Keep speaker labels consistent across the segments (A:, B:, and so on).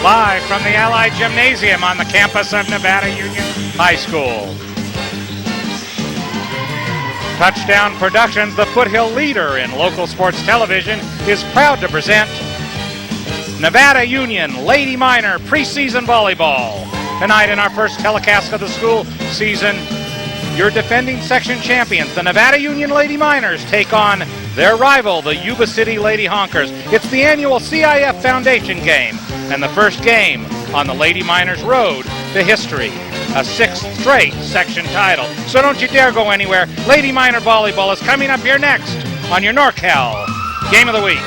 A: live from the Ali Gymnasium on the campus of Nevada Union High School. Touchdown Productions, the foothill leader in local sports television, is proud to present Nevada Union Lady Minor preseason volleyball. Tonight in our first telecast of the school season, your defending section champions, the Nevada Union Lady Minors, take on their rival, the Yuba City Lady Honkers. It's the annual CIF Foundation game and the first game on the Lady Minors' road to history. A sixth straight section title. So don't you dare go anywhere. Lady Minor Volleyball is coming up here next on your NorCal Game of the Week.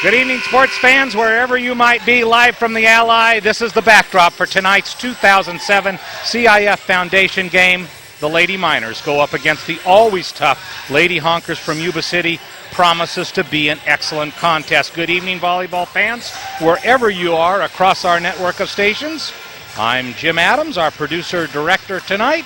A: Good evening, sports fans, wherever you might be, live from the Ally. This is the backdrop for tonight's 2007 CIF Foundation game. The Lady Minors go up against the always tough Lady Honkers from Yuba City. Promises to be an excellent contest. Good evening, volleyball fans, wherever you are across our network of stations. I'm Jim Adams, our producer-director tonight.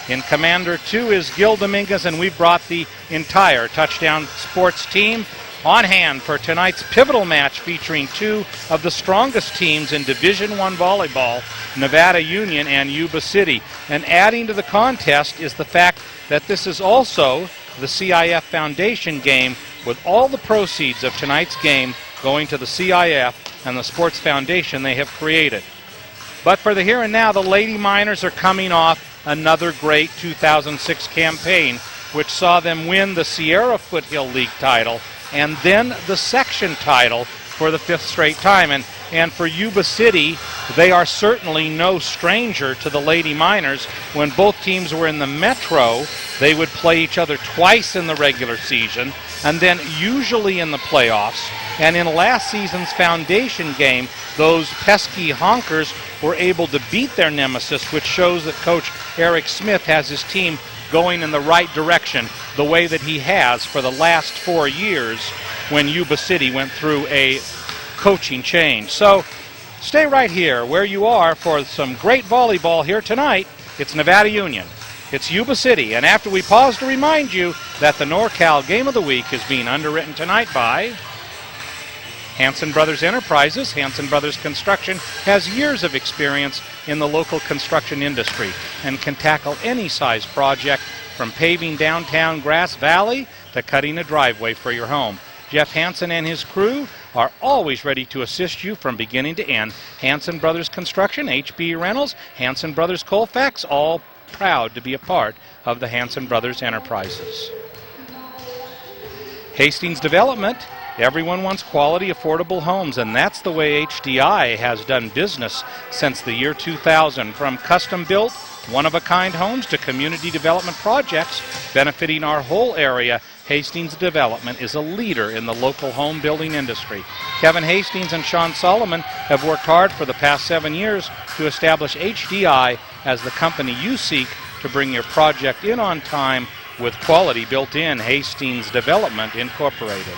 A: In Commander 2 is Gil Dominguez, and we've brought the entire Touchdown Sports team on hand for tonight's pivotal match featuring two of the strongest teams in Division I volleyball, Nevada Union and Yuba City. And adding to the contest is the fact that this is also the CIF Foundation game, with all the proceeds of tonight's game going to the CIF and the Sports Foundation they have created. But for the here and now, the Lady Minors are coming off another great 2006 campaign, which saw them win the Sierra Foothill League title and then the section title for the fifth straight time. And for Yuba City, they are certainly no stranger to the Lady Minors. When both teams were in the Metro, they would play each other twice in the regular season, and then usually in the playoffs. And in last season's foundation game, those pesky Honkers were able to beat their nemesis, which shows that Coach Eric Smith has his team going in the right direction, the way that he has for the last 4 years when Yuba City went through a coaching change. So stay right here where you are for some great volleyball here tonight. It's Nevada Union, it's Yuba City, and after we pause to remind you that the NorCal Game of the Week is being underwritten tonight by Hanson Brothers Enterprises. Hanson Brothers Construction has years of experience in the local construction industry and can tackle any size project, from paving downtown Grass Valley to cutting a driveway for your home. Jeff Hanson and his crew are always ready to assist you from beginning to end. Hanson Brothers Construction, HB Reynolds, Hanson Brothers Colfax, all proud to be a part of the Hanson Brothers Enterprises. Hastings Development. Everyone wants quality, affordable homes, and that's the way HDI has done business since the year 2000. From custom-built, one-of-a-kind homes to community development projects benefiting our whole area, Hastings Development is a leader in the local home building industry. Kevin Hastings and Sean Solomon have worked hard for the past 7 years to establish HDI as the company you seek to bring your project in on time with quality built in. Hastings Development Incorporated.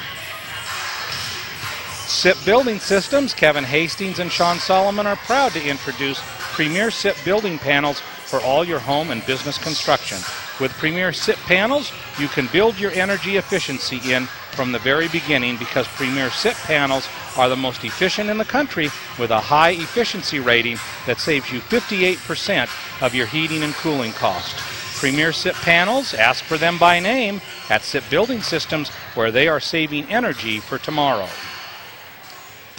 A: SIP Building Systems. Kevin Hastings and Sean Solomon are proud to introduce Premier SIP building panels for all your home and business construction. With Premier SIP panels, you can build your energy efficiency in from the very beginning, because Premier SIP panels are the most efficient in the country, with a high efficiency rating that saves you 58% of your heating and cooling cost. Premier SIP panels, ask for them by name at SIP Building Systems, where they are saving energy for tomorrow.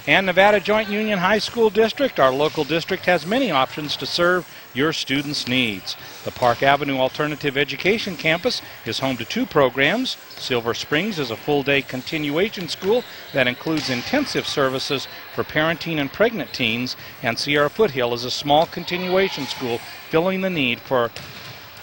A: And Nevada Joint Union High School District, our local district, has many options to serve your students' needs. The Park Avenue Alternative Education Campus is home to 2 programs. Silver Springs is a full-day continuation school that includes intensive services for parenting and pregnant teens, and Sierra Foothill is a small continuation school filling the need for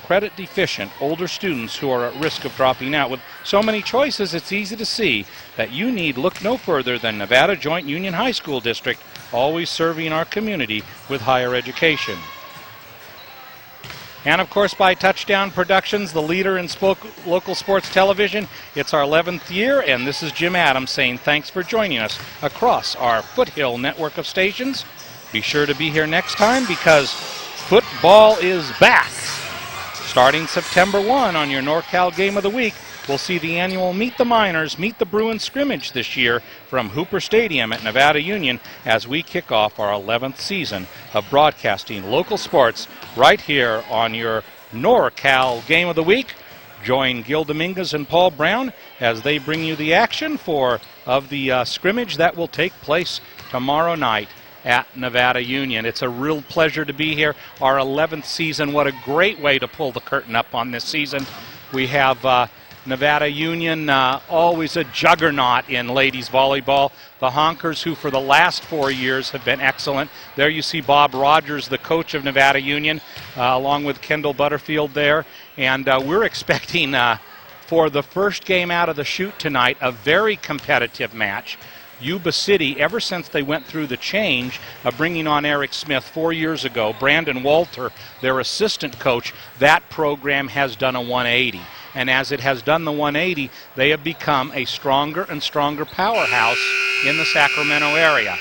A: credit-deficient older students who are at risk of dropping out. With so many choices, it's easy to see that you need look no further than Nevada Joint Union High School District, always serving our community with higher education. And of course, by Touchdown Productions, the leader in local sports television. It's our 11th year, and this is Jim Adams saying thanks for joining us across our Foothill network of stations. Be sure to be here next time because football is back. Starting September 1 on your NorCal Game of the Week, we'll see the annual Meet the Miners, Meet the Bruins scrimmage this year from Hooper Stadium at Nevada Union as we kick off our 11th season of broadcasting local sports right here on your NorCal Game of the Week. Join Gil Dominguez and Paul Brown as they bring you the action of the scrimmage that will take place tomorrow night at Nevada Union. It's a real pleasure to be here. Our 11th season. What a great way to pull the curtain up on this season. We have Nevada Union, always a juggernaut in ladies volleyball. The Honkers, who for the last 4 years have been excellent. There you see Bob Rogers, the coach of Nevada Union, along with Kendall Butterfield there. And we're expecting, for the first game out of the chute tonight, a very competitive match. Yuba City, ever since they went through the change of bringing on Eric Smith 4 years ago, Brandon Walter, their assistant coach, that program has done a 180. And as it has done the 180, they have become a stronger and stronger powerhouse in the Sacramento area.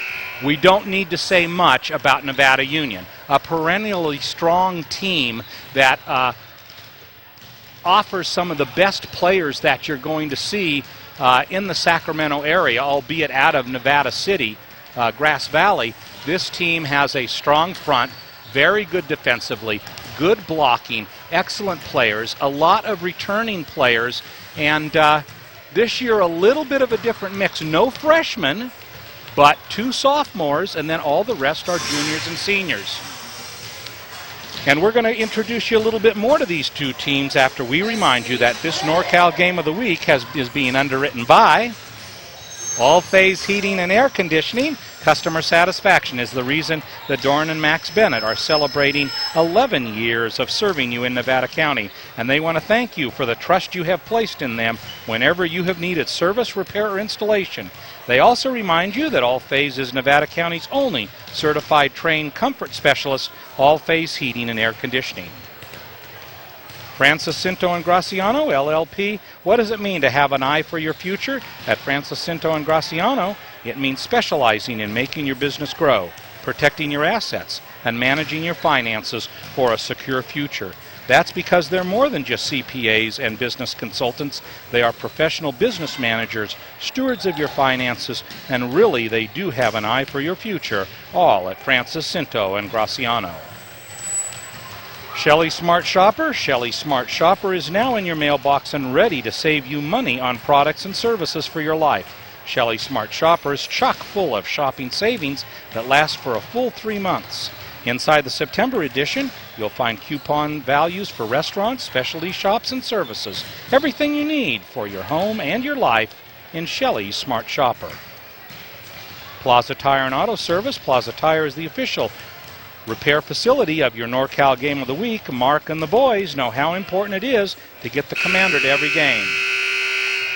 A: We don't need to say much about Nevada Union, a perennially strong team that offers some of the best players that you're going to see in the Sacramento area, albeit out of Nevada City, Grass Valley. This team has a strong front, very good defensively, good blocking, excellent players, a lot of returning players, and this year a little bit of a different mix. No freshmen, but 2 sophomores, and then all the rest are juniors and seniors. And we're going to introduce you a little bit more to these two teams after we remind you that this NorCal Game of the Week is being underwritten by All Phase Heating and Air Conditioning. Customer satisfaction is the reason that Doran and Max Bennett are celebrating 11 years of serving you in Nevada County. And they want to thank you for the trust you have placed in them whenever you have needed service, repair, or installation. They also remind you that All Phase is Nevada County's only certified trained comfort specialist, All Phase Heating and Air Conditioning. Francis Cinto and Graciano, LLP. What does it mean to have an eye for your future? At Francis Cinto and Graciano, it means specializing in making your business grow, protecting your assets, and managing your finances for a secure future. That's because they're more than just CPAs and business consultants. They are professional business managers, stewards of your finances, and really they do have an eye for your future, all at Francis Cinto and Graciano. Shelley Smart Shopper. Shelley Smart Shopper is now in your mailbox and ready to save you money on products and services for your life. Shelley Smart Shopper is chock full of shopping savings that last for a full 3 months. Inside the September edition, you'll find coupon values for restaurants, specialty shops, and services. Everything you need for your home and your life in Shelley Smart Shopper. Plaza Tire and Auto Service. Plaza Tire is the official repair facility of your NorCal Game of the Week. Mark and the boys know how important it is to get the commander to every game.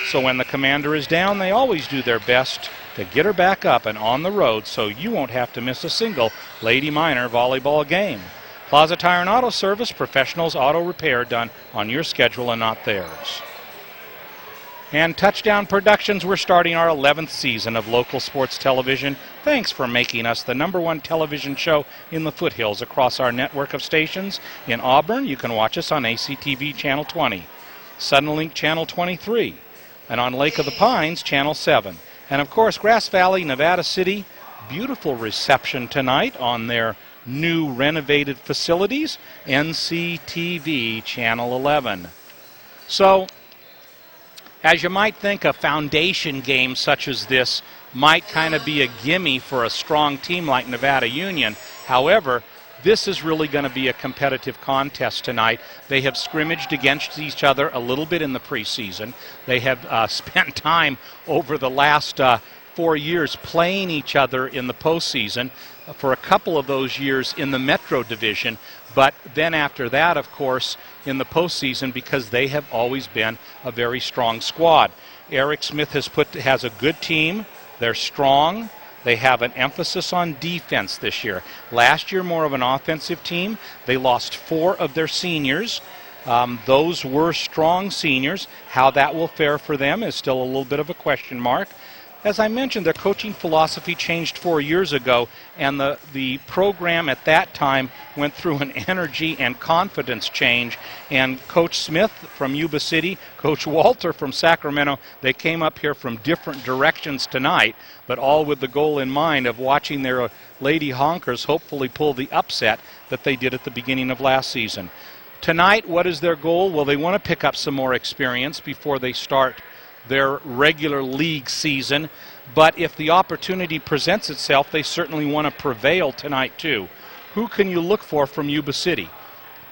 A: So when the commander is down, they always do their best to get her back up and on the road so you won't have to miss a single Lady Miner volleyball game. Plaza Tire and Auto Service, professionals auto repair done on your schedule and not theirs. And Touchdown Productions, we're starting our 11th season of local sports television. Thanks for making us the #1 television show in the foothills across our network of stations. In Auburn, you can watch us on ACTV Channel 20, Suddenlink Channel 23, and on Lake of the Pines, Channel 7. And of course, Grass Valley, Nevada City, beautiful reception tonight on their new renovated facilities, NCTV Channel 11. So, as you might think, a foundation game such as this might kind of be a gimme for a strong team like Nevada Union. However, this is really going to be a competitive contest tonight. They have scrimmaged against each other a little bit in the preseason. They have spent time over the last 4 years playing each other in the postseason, for a couple of those years in the Metro Division, but then after that, of course, in the postseason, because they have always been a very strong squad. Eric Smith has a good team. They're strong. They have an emphasis on defense this year. Last year, more of an offensive team. They lost 4 of their seniors. Those were strong seniors. How that will fare for them is still a little bit of a question mark. as I mentioned, their coaching philosophy changed 4 years ago, and the program at that time went through an energy and confidence change. And Coach Smith from Yuba City, Coach Walter from Sacramento, they came up here from different directions tonight, but all with the goal in mind of watching their Lady Honkers hopefully pull the upset that they did at the beginning of last season. Tonight, what is their goal? Well, they want to pick up some more experience before they start their regular league season, but if the opportunity presents itself, they certainly want to prevail tonight too. Who can you look for from Yuba City?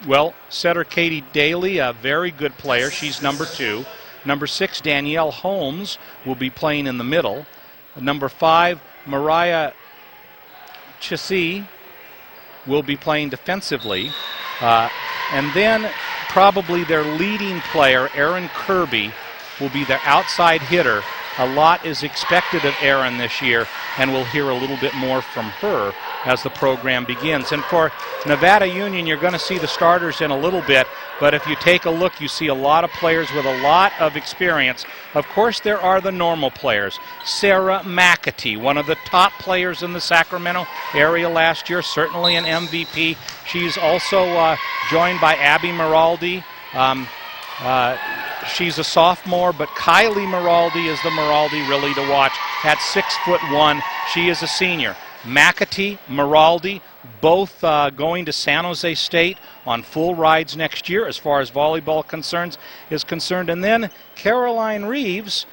A: Well, setter Katie Daly, a very good player. She's number 2. Number 6, Danielle Holmes, will be playing in the middle. Number 5, Mariah Chissy will be playing defensively. And then probably their leading player, Erin Kirby, will be their outside hitter. A lot is expected of Erin this year, and we'll hear a little bit more from her as the program begins. And for Nevada Union, you're going to see the starters in a little bit, but if you take a look, you see a lot of players with a lot of experience. Of course, there are the normal players. Sarah McAtee, one of the top players in the Sacramento area last year, certainly an MVP. She's also joined by Abby Miraldi. She's a sophomore, but Kylee Miraldi is the Miraldi really to watch at 6'1". She is a senior. McAtee, Miraldi, both going to San Jose State on full rides next year as far as volleyball is concerned. And then Caroline Reeves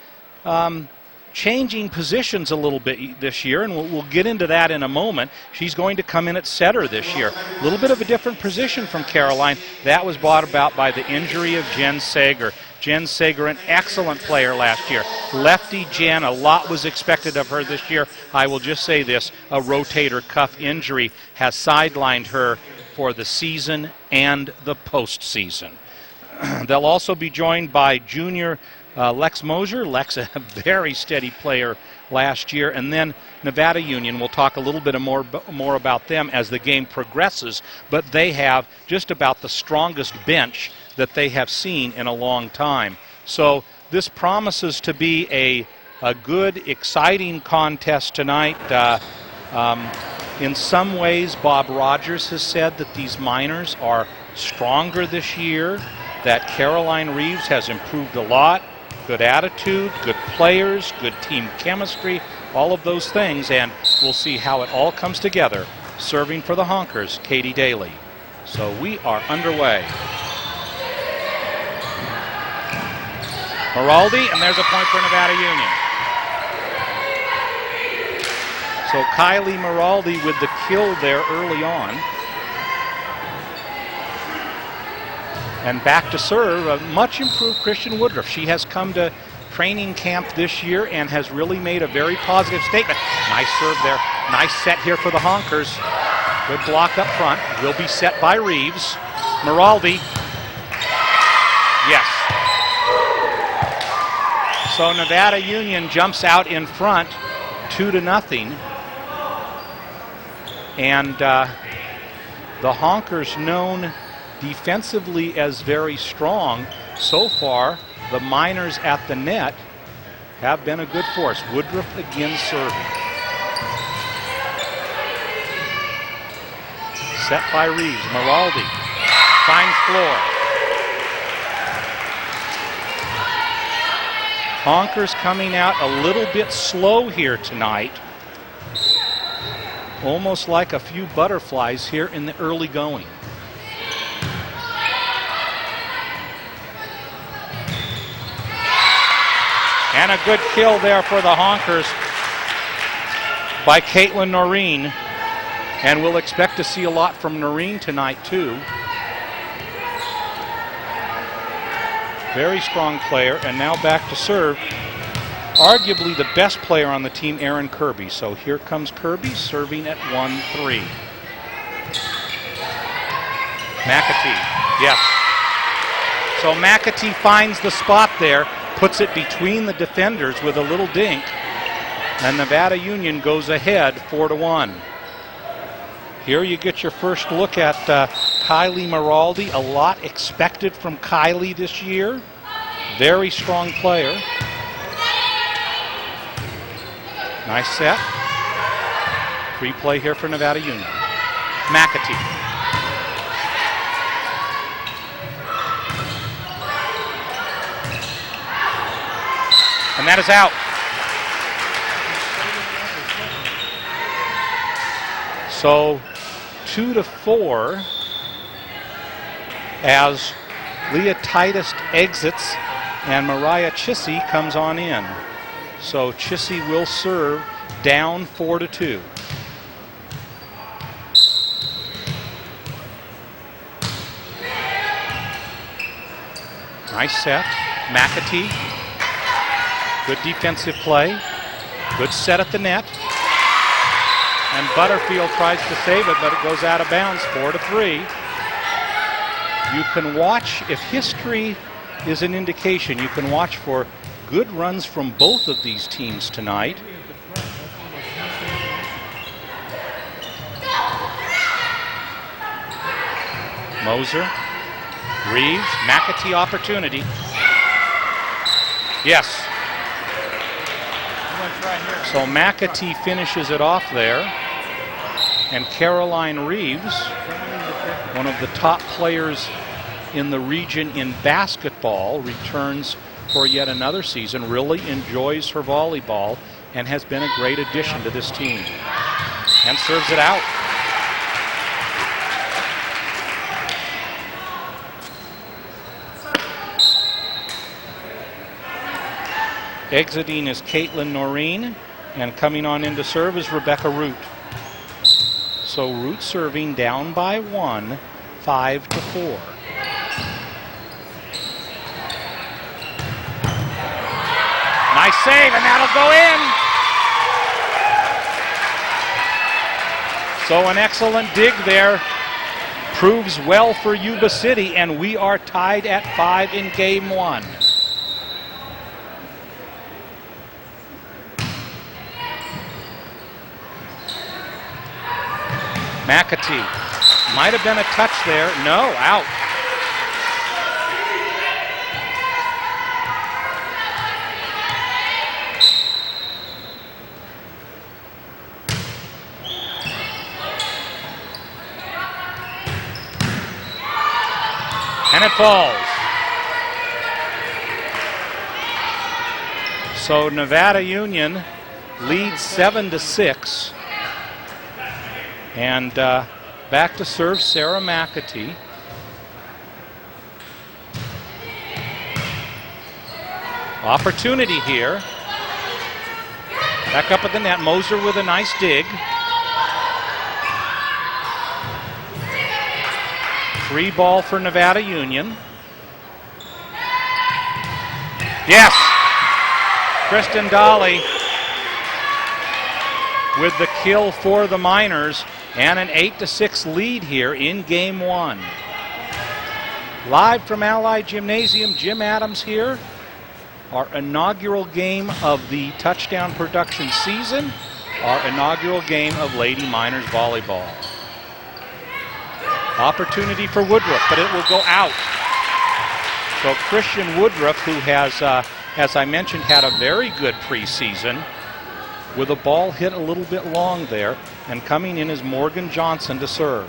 A: changing positions a little bit this year, and we'll get into that in a moment. She's going to come in at setter this year. A little bit of a different position from Caroline. That was brought about by the injury of Jen Sager. Jen Sager, an excellent player last year. Lefty Jen, a lot was expected of her this year. I will just say this, a rotator cuff injury has sidelined her for the season and the postseason. They'll also be joined by junior Lex Mosier. Lex, a very steady player last year. And then Nevada Union, we'll talk a little bit more about them as the game progresses, but they have just about the strongest bench that they have seen in a long time. So this promises to be a good, exciting contest tonight. In some ways, Bob Rogers has said that these minors are stronger this year, that Caroline Reeves has improved a lot. Good attitude, good players, good team chemistry, all of those things, and we'll see how it all comes together. Serving for the Honkers, Katie Daly. So we are underway. Miraldi, and there's a point for Nevada Union. So Kylee Miraldi with the kill there early on. And back to serve, a much improved Christian Woodruff. She has come to training camp this year and has really made a very positive statement. Nice serve there. Nice set here for the Honkers. Good block up front. Will be set by Reeves. Miraldi. Yes. So Nevada Union jumps out in front 2-0. And the Honkers, known defensively as very strong, so far the minors at the net have been a good force. Woodruff again serving. Set by Reeves. Miraldi finds floor. Honkers coming out a little bit slow here tonight. Almost like a few butterflies here in the early going. And a good kill there for the Honkers by Caitlin Noreen. And we'll expect to see a lot from Noreen tonight too. Very strong player, and now back to serve. Arguably the best player on the team, Erin Kirby. So here comes Kirby serving at 1-3. McAtee, yes. So McAtee finds the spot there, puts it between the defenders with a little dink, and Nevada Union goes ahead 4-1. Here you get your first look at Kylee Miraldi. A lot expected from Kylee this year. Very strong player. Nice set. Free play here for Nevada Union. McAtee. And that is out. So 2-4 as Leah Titus exits and Mariah Chissy comes on in. So Chissy will serve down 4-2. Nice set. McAtee. Good defensive play. Good set at the net. And Butterfield tries to save it, but it goes out of bounds, 4-3. You can watch, if history is an indication, you can watch for good runs from both of these teams tonight. Moser, Reeves, McAtee opportunity. Yes. So McAtee finishes it off there. And Caroline Reeves, one of the top players in the region in basketball, returns for yet another season, really enjoys her volleyball, and has been a great addition to this team. And serves it out. Exiting is Caitlin Noreen, and coming on in to serve is Rebecca Root. So Root serving down by 1, 5-4. Nice save, and that'll go in. So an excellent dig there. Proves well for Yuba City, and we are tied at 5 in game 1. McAtee. Might have been a touch there. No, out. And it falls. So Nevada Union leads 7-6. And back to serve Sarah McAtee. Opportunity here. Back up at the net. Moser with a nice dig. Free ball for Nevada Union. Yes! Kristen Dolly with the kill for the Miners, and an 8-6 lead here in game 1. Live from Ali Gymnasium, Jim Adams here. Our inaugural game of the touchdown production season. Our inaugural game of Lady Miners volleyball. Opportunity for Woodruff, but it will go out. So Christian Woodruff, who has, as I mentioned, had a very good preseason, with a ball hit a little bit long there, and coming in is Morgan Johnson to serve.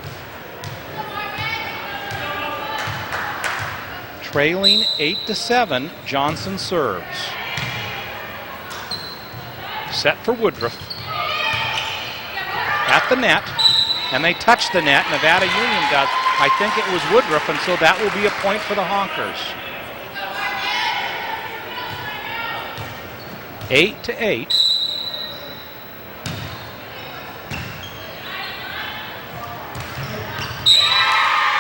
A: Trailing 8-7, Johnson serves. Set for Woodruff. At the net, and they touch the net. Nevada Union does. I think it was Woodruff, and so that will be a point for the Honkers. 8-8.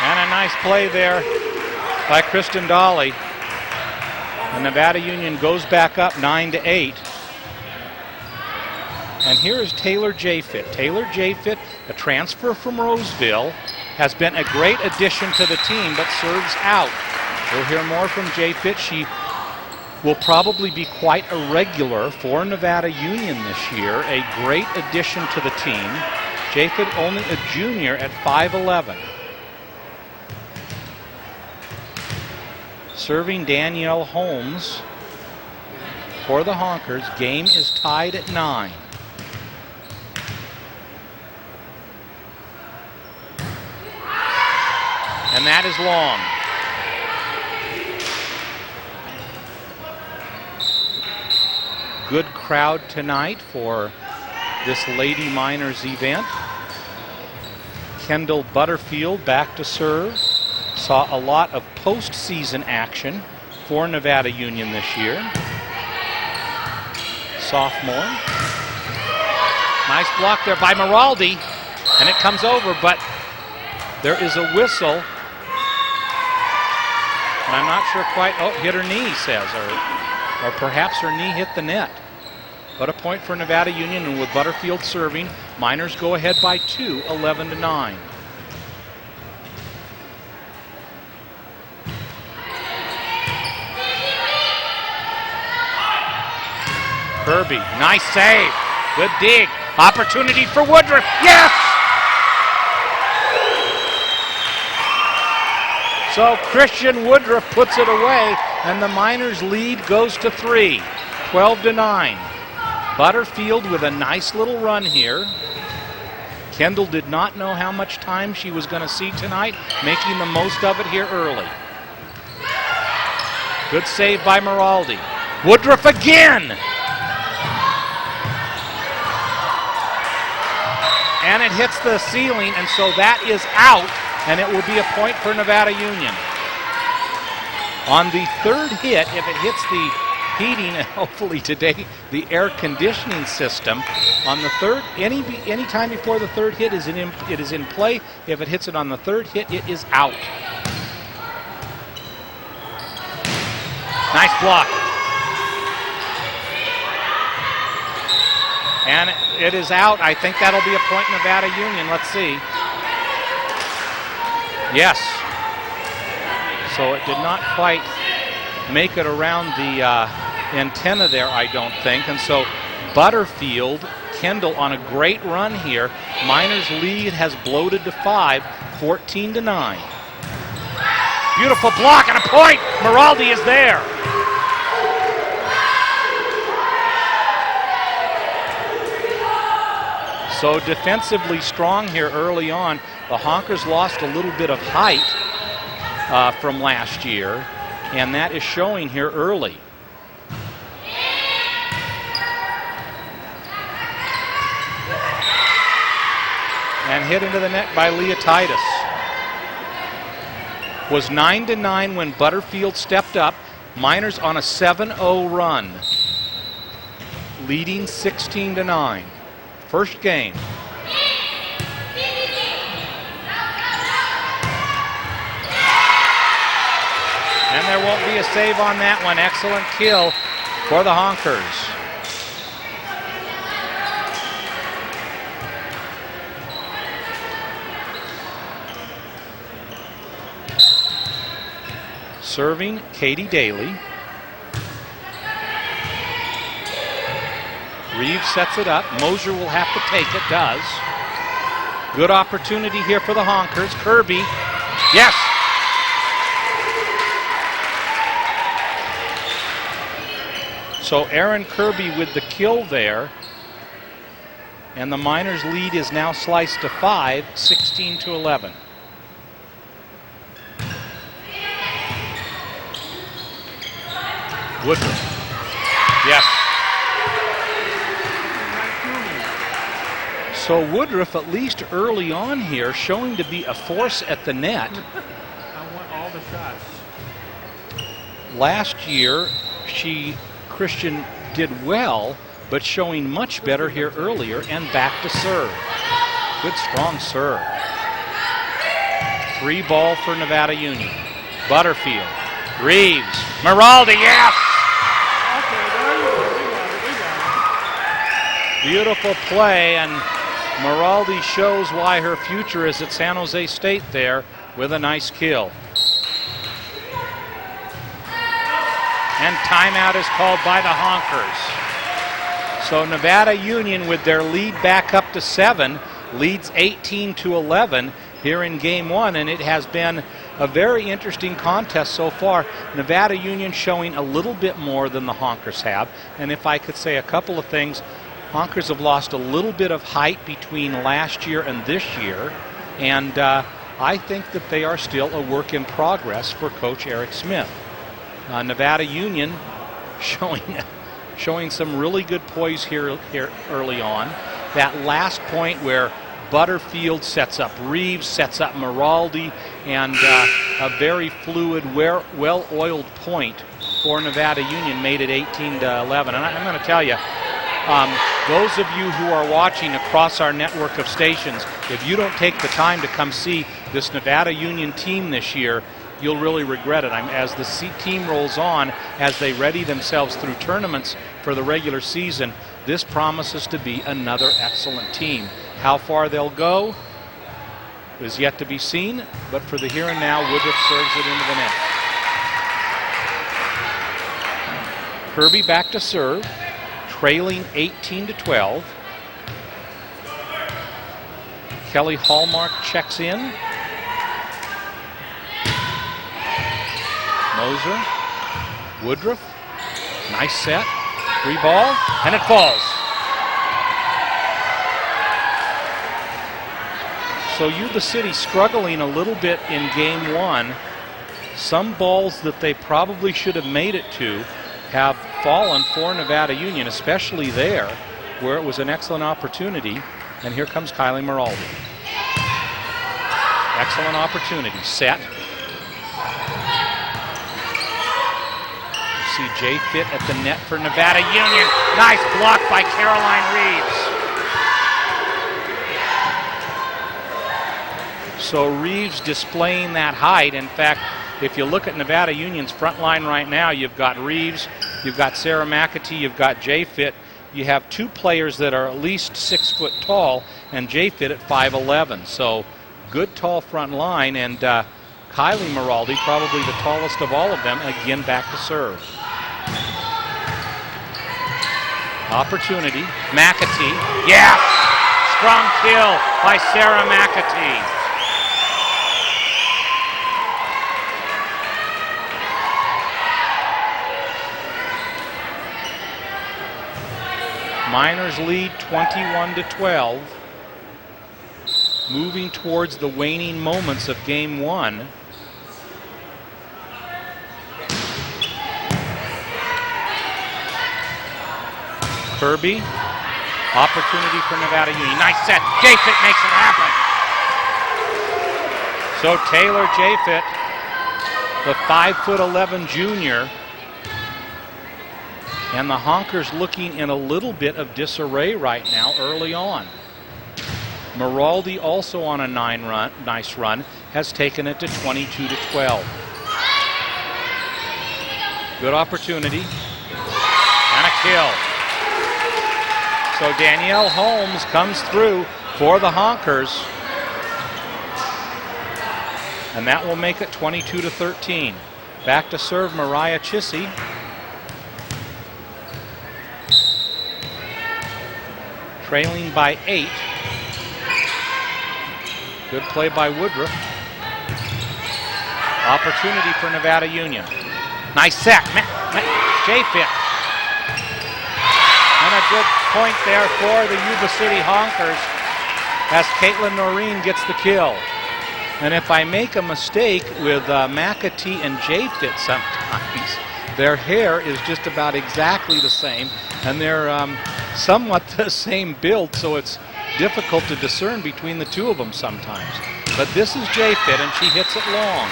A: And a nice play there by Kristen Dolly. And Nevada Union goes back up 9-8. And here is Taylor Jayfit. Taylor Jayfit, a transfer from Roseville, has been a great addition to the team, but serves out. We'll hear more from Jayfit. She will probably be quite a regular for Nevada Union this year. A great addition to the team. Jayfit only a junior at 5'11". Serving Danielle Holmes for the Honkers. Game is tied at 9. And that is long. Good crowd tonight for this Lady Miners event. Kendall Butterfield back to serve. Saw a lot of postseason action for Nevada Union this year. Sophomore. Nice block there by Miraldi, and it comes over, but there is a whistle. And I'm not sure quite, oh, hit her knee, he says, or perhaps her knee hit the net. But a point for Nevada Union, and with Butterfield serving, Miners go ahead by 2, 11-9. Kirby, nice save. Good dig. Opportunity for Woodruff. Yes! So Christian Woodruff puts it away, and the Miners' lead goes to 3, 12-9. Butterfield with a nice little run here. Kendall did not know how much time she was going to see tonight, making the most of it here early. Good save by Miraldi. Woodruff again! And it hits the ceiling, and so that is out, and it will be a point for Nevada Union. On the third hit, if it hits the heating, and hopefully today the air conditioning system, on the third, any time before the third hit it is in play. If it hits it on the third hit, it is out. Nice block. And it is out. I think that'll be a point Nevada Union. Let's see. Yes. So it did not quite make it around the antenna there, I don't think. And so Butterfield, Kendall on a great run here. Miners' lead has bloated to 5, 14-9. Beautiful block and a point. Miraldi is there. So defensively strong here early on. The Honkers lost a little bit of height from last year, and that is showing here early. And hit into the net by Leah Titus. Was 9-9 when Butterfield stepped up. Miners on a 7-0 run, leading 16-9. First game. And there won't be a save on that one. Excellent kill for the Honkers. Serving Katie Daly. Reeves sets it up. Mosier will have to take it. Does. Good opportunity here for the Honkers. Kirby. Yes. So Aaron Kirby with the kill there. And the Miners' lead is now sliced to 5, 16-11. Woodruff. Yes. So Woodruff, at least early on here, showing to be a force at the net.
B: I want all the shots.
A: Last year, Christian did well, but showing much better here earlier and back to serve. Good strong serve. 3 ball for Nevada Union. Butterfield, Reeves, Miraldi, yes!
B: Okay, there you go. We got it.
A: Beautiful play, and Miraldi shows why her future is at San Jose State there with a nice kill. And timeout is called by the Honkers. So Nevada Union, with their lead back up to 7, leads 18-11 here in game 1, and it has been a very interesting contest so far. Nevada Union showing a little bit more than the Honkers have, and if I could say a couple of things, Honkers have lost a little bit of height between last year and this year, and I think that they are still a work in progress for Coach Eric Smith. Nevada Union showing some really good poise here early on. That last point where Butterfield sets up Reeves, sets up Miraldi, and a very fluid, well-oiled point for Nevada Union made it 18-11. And I'm going to tell you, those of you who are watching across our network of stations, if you don't take the time to come see this Nevada Union team this year, you'll really regret it. As the team rolls on, as they ready themselves through tournaments for the regular season, this promises to be another excellent team. How far they'll go is yet to be seen, but for the here and now, Woodruff serves it into the net. Kirby back to serve, trailing 18-12. Kelly Hallmark checks in. Moser, Woodruff, nice set, free ball, and it falls. So Yuba City struggling a little bit in game one. Some balls that they probably should have made it to have fallen for Nevada Union, especially there where it was an excellent opportunity. And here comes Kylee Miraldi. Excellent opportunity, set. See Jay Fitt at the net for Nevada Union. Nice block by Caroline Reeves. So Reeves displaying that height. In fact, if you look at Nevada Union's front line right now, you've got Reeves, you've got Sarah McAtee, you've got Jay Fitt. You have two players that are at least 6 foot tall, and Jay Fitt at 5'11". So good tall front line, and Kylee Miraldi, probably the tallest of all of them, again back to serve. Opportunity, McAtee, yeah! Strong kill by Sarah McAtee. Miners lead 21-12. Moving towards the waning moments of game one. Kirby, opportunity for Nevada Union. Nice set. Jayfit makes it happen. So Taylor Jayfit, the 5'11" junior, and the Honkers looking in a little bit of disarray right now early on. Miraldi also on a nice run, has taken it to 22-12. Good opportunity. And a kill. So Danielle Holmes comes through for the Honkers. And that will make it 22-13. Back to serve Mariah Chissy. Trailing by 8. Good play by Woodruff. Opportunity for Nevada Union. Nice set. Jayfit. And a good point there for the Yuba City Honkers as Caitlin Noreen gets the kill. And if I make a mistake with McAtee and Jayfit sometimes, their hair is just about exactly the same, and they're somewhat the same build, so it's difficult to discern between the two of them sometimes. But this is Jayfit, and she hits it long.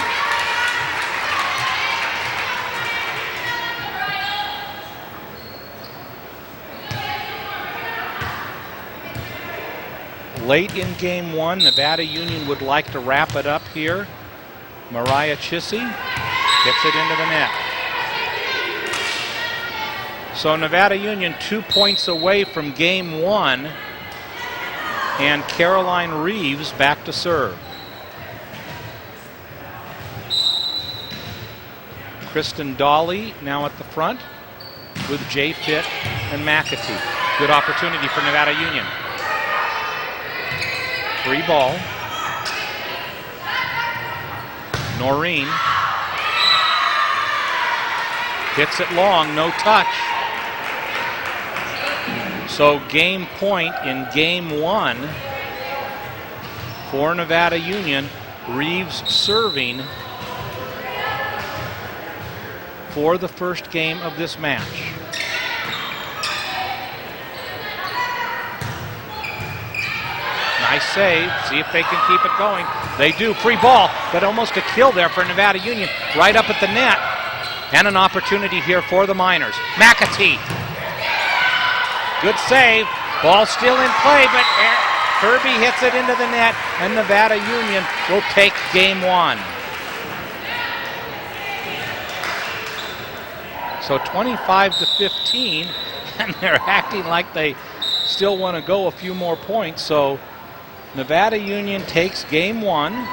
A: Late in game one, Nevada Union would like to wrap it up here. Mariah Chissy gets it into the net. So Nevada Union 2 points away from game one, and Caroline Reeves back to serve. Kristen Dolly now at the front with Jay Fitt and McAtee. Good opportunity for Nevada Union. Free ball. Noreen hits it long, no touch. So game point in game one for Nevada Union. Reeves serving for the first game of this match. Nice save. See if they can keep it going. They do. Free ball, but almost a kill there for Nevada Union. Right up at the net. And an opportunity here for the Miners. McAtee. Good save. Ball still in play, but Kirby hits it into the net, and Nevada Union will take game one. So 25-15, and they're acting like they still want to go a few more points. So Nevada Union takes game one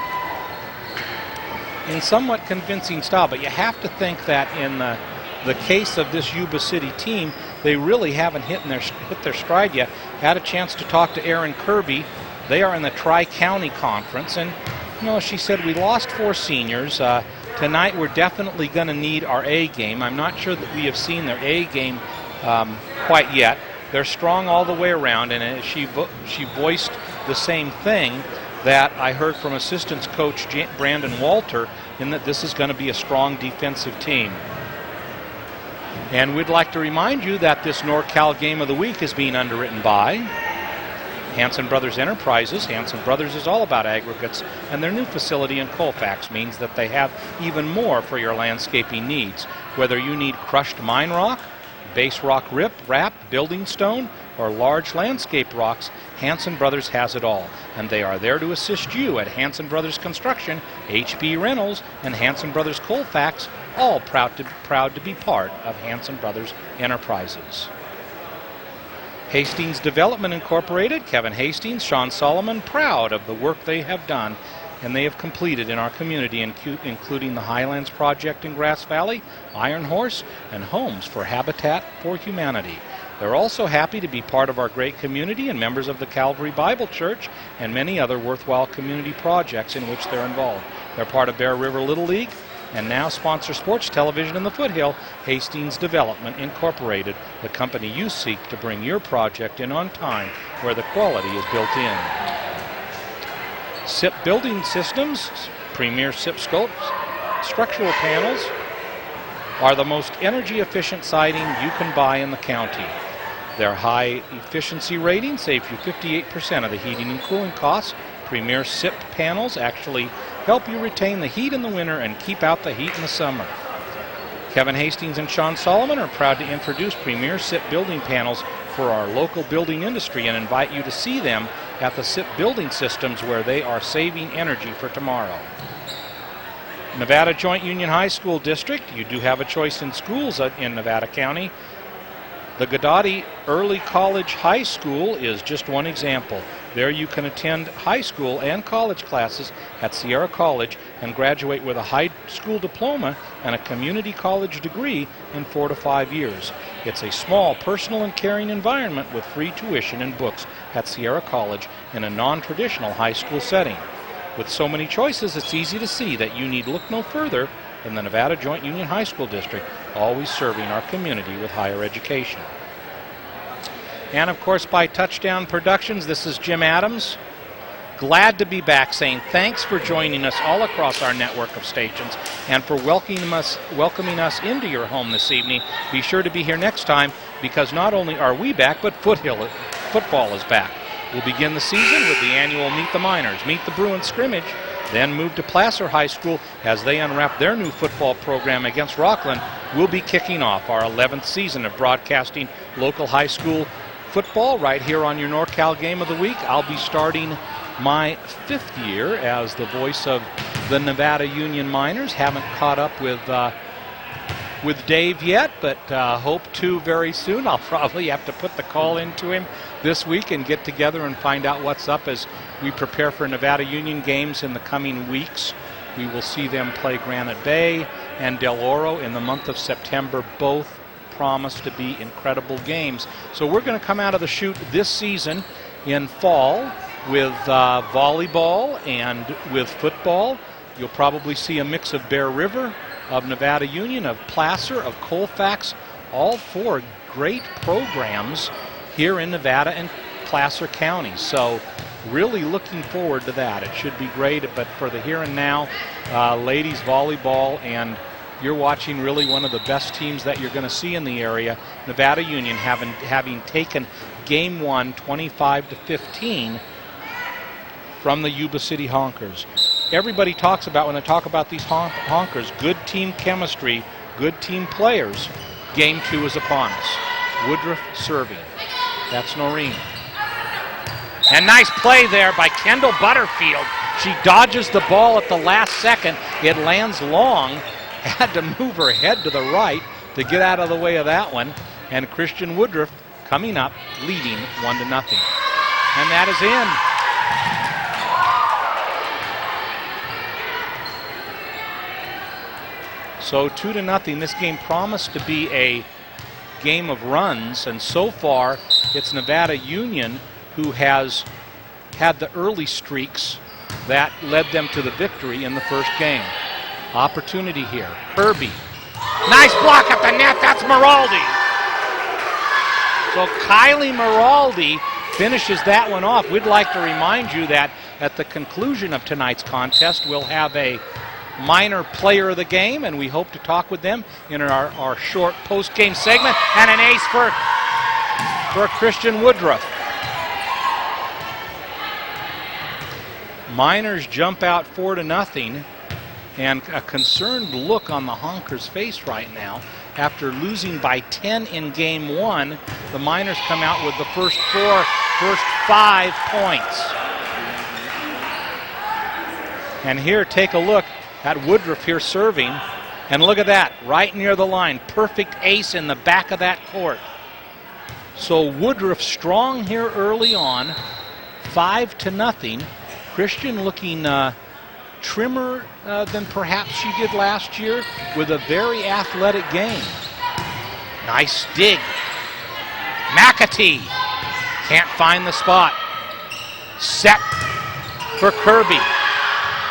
A: in somewhat convincing style, but you have to think that in the case of this Yuba City team, they really haven't hit their stride yet. Had a chance to talk to Aaron Kirby. They are in the Tri-County Conference, and she said, we lost 4 seniors. Tonight we're definitely going to need our A game. I'm not sure that we have seen their A game quite yet. They're strong all the way around, and she voiced the same thing that I heard from assistants coach Brandon Walter, in that this is going to be a strong defensive team. And we'd like to remind you that this NorCal Game of the Week is being underwritten by Hanson Brothers Enterprises. Hanson Brothers is all about aggregates, and their new facility in Colfax means that they have even more for your landscaping needs. Whether you need crushed mine rock, base rock wrap, building stone, or large landscape rocks, Hanson Brothers has it all. And they are there to assist you at Hanson Brothers Construction, HB Rentals, and Hanson Brothers Colfax, all proud to be part of Hanson Brothers Enterprises. Hastings Development Incorporated, Kevin Hastings, Sean Solomon, proud of the work they have done and they have completed in our community, including the Highlands Project in Grass Valley, Iron Horse, and Homes for Habitat for Humanity. They're also happy to be part of our great community and members of the Calvary Bible Church and many other worthwhile community projects in which they're involved. They're part of Bear River Little League and now sponsor sports television in the Foothill. Hastings Development Incorporated, the company you seek to bring your project in on time where the quality is built in. SIP Building Systems, premier SIP scopes, structural panels are the most energy efficient siding you can buy in the county. Their high efficiency rating saves you 58% of the heating and cooling costs. Premier SIP panels actually help you retain the heat in the winter and keep out the heat in the summer. Kevin Hastings and Sean Solomon are proud to introduce Premier SIP building panels for our local building industry and invite you to see them at the SIP Building Systems, where they are saving energy for tomorrow. Nevada Joint Union High School District, you do have a choice in schools in Nevada County. The Godotti Early College High School is just one example. There you can attend high school and college classes at Sierra College and graduate with a high school diploma and a community college degree in 4 to 5 years. It's a small, personal, and caring environment with free tuition and books at Sierra College in a non-traditional high school setting. With so many choices, it's easy to see that you need look no further than the Nevada Joint Union High School District, always serving our community with higher education. And of course, by Touchdown Productions, this is Jim Adams. Glad to be back, saying thanks for joining us all across our network of stations and for welcoming us into your home this evening. Be sure to be here next time, because not only are we back, but football is back. We'll begin the season with the annual Meet the Miners, Meet the Bruins scrimmage, then move to Placer High School as they unwrap their new football program against Rockland. We'll be kicking off our 11th season of broadcasting local high school football right here on your NorCal Game of the Week. I'll be starting my 5th year as the voice of the Nevada Union Miners. Haven't caught up with Dave yet, but hope to very soon. I'll probably have to put the call into him this week and get together and find out what's up as we prepare for Nevada Union games in the coming weeks. We will see them play Granite Bay and Del Oro in the month of September. Both promise to be incredible games. So we're going to come out of the chute this season in fall with volleyball and with football. You'll probably see a mix of Bear River, of Nevada Union, of Placer, of Colfax, all 4 great programs here in Nevada and Placer County. So really looking forward to that. It should be great, but for the here and now, ladies volleyball, and you're watching really one of the best teams that you're going to see in the area, Nevada Union, having taken game 1 25-15 from the Yuba City Honkers. Everybody talks about, when they talk about these Honkers, good team chemistry, good team players. Game 2 is upon us. Woodruff serving. That's Noreen. And nice play there by Kendall Butterfield. She dodges the ball at the last second. It lands long. Had to move her head to the right to get out of the way of that one. And Christian Woodruff coming up, leading 1-0. And that is in. So 2-0. This game promised to be a game of runs, and so far it's Nevada Union who has had the early streaks that led them to the victory in the first game. Opportunity here. Kirby. Nice block at the net. That's Miraldi. So Kylee Miraldi finishes that one off. We'd like to remind you that at the conclusion of tonight's contest, we'll have a minor player of the game, and we hope to talk with them in our short post-game segment. And an ace for Christian Woodruff. Miners jump out 4-0, and a concerned look on the Honkers' face right now. After losing by 10 in game 1, the Miners come out with the first 5 points. And here, take a look at Woodruff here serving, and look at that, right near the line. Perfect ace in the back of that court. So Woodruff strong here early on, 5-0. Christian looking trimmer than perhaps she did last year, with a very athletic game. Nice dig. McAtee can't find the spot. Set for Kirby.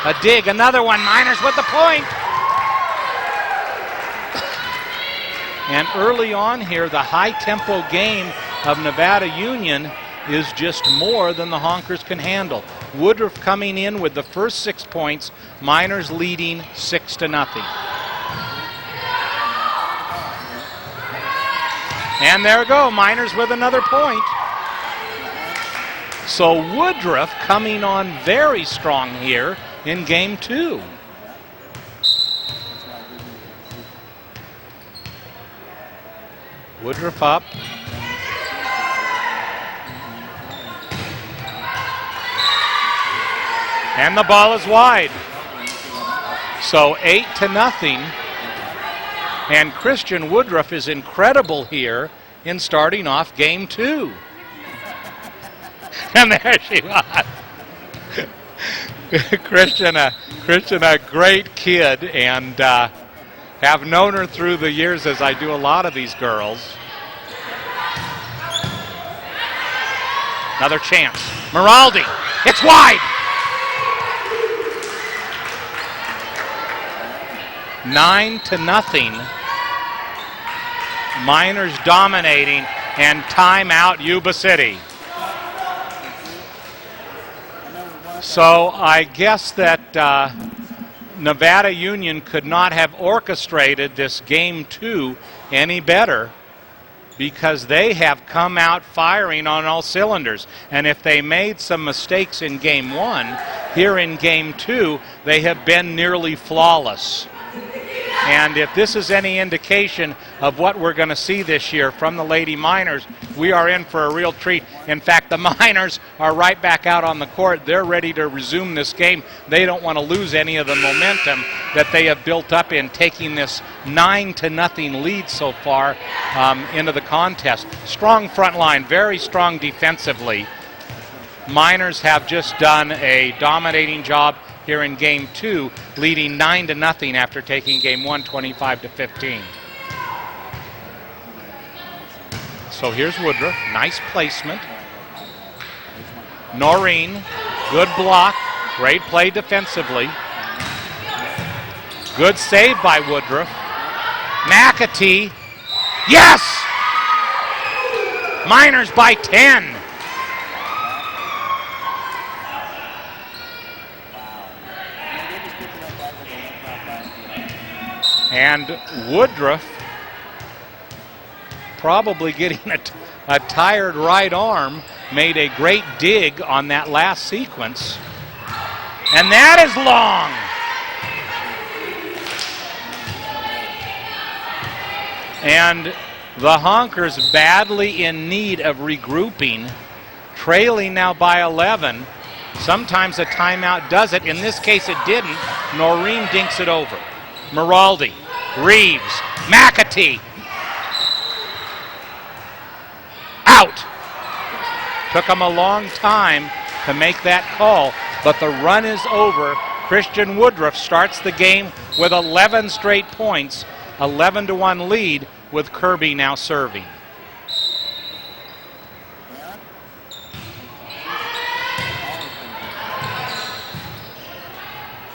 A: A dig, another one. Miners with the point. And early on here, the high-tempo game of Nevada Union is just more than the Honkers can handle. Woodruff coming in with the first 6 points, Miners leading 6-0. And there we go, Miners with another point. So Woodruff coming on very strong here in game 2. Woodruff up. And the ball is wide. So 8-0. And Christian Woodruff is incredible here in starting off game 2. And there she was. Christian, a great kid, and have known her through the years, as I do a lot of these girls. Another chance. Miraldi. It's wide. 9-0. Miners dominating, and timeout Yuba City. So I guess that Nevada Union could not have orchestrated this game 2 any better, because they have come out firing on all cylinders. And if they made some mistakes in game 1, here in game 2, they have been nearly flawless. And if this is any indication of what we're going to see this year from the Lady Miners, we are in for a real treat. In fact, the Miners are right back out on the court. They're ready to resume this game. They don't want to lose any of the momentum that they have built up in taking this 9-0 lead so far into the contest. Strong front line, very strong defensively. Miners have just done a dominating job here in game 2, leading 9-0 after taking game 1 25-15. So here's Woodruff, nice placement. Noreen, good block, great play defensively. Good save by Woodruff. McAtee, yes! Miners by 10. And Woodruff probably getting a tired right arm, made a great dig on that last sequence. And that is long. And the Honkers badly in need of regrouping, trailing now by 11. Sometimes a timeout does it. In this case, it didn't. Noreen dinks it over. Miraldi, Reeves, McAtee. Out. Took them a long time to make that call, but the run is over. Christian Woodruff starts the game with 11 straight points, 11-1 lead with Kirby now serving.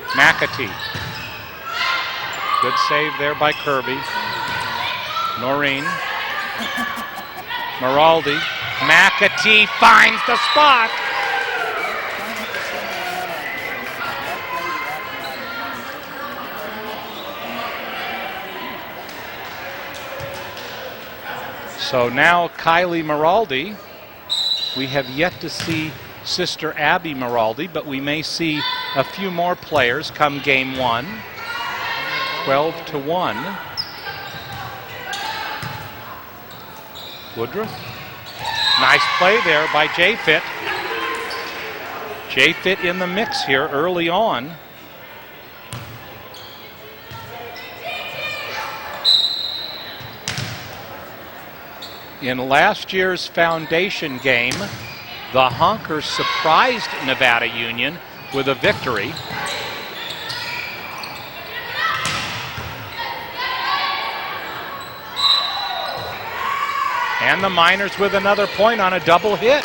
A: McAtee. Good save there by Kirby. Noreen. Miraldi. McAtee finds the spot. So now Kylee Miraldi. We have yet to see Sister Abby Miraldi, but we may see a few more players come game one. 12-1. Woodruff. Nice play there by J-Fit. J-Fit in the mix here early on. In last year's foundation game, the Honkers surprised Nevada Union with a victory. And the Miners with another point on a double hit.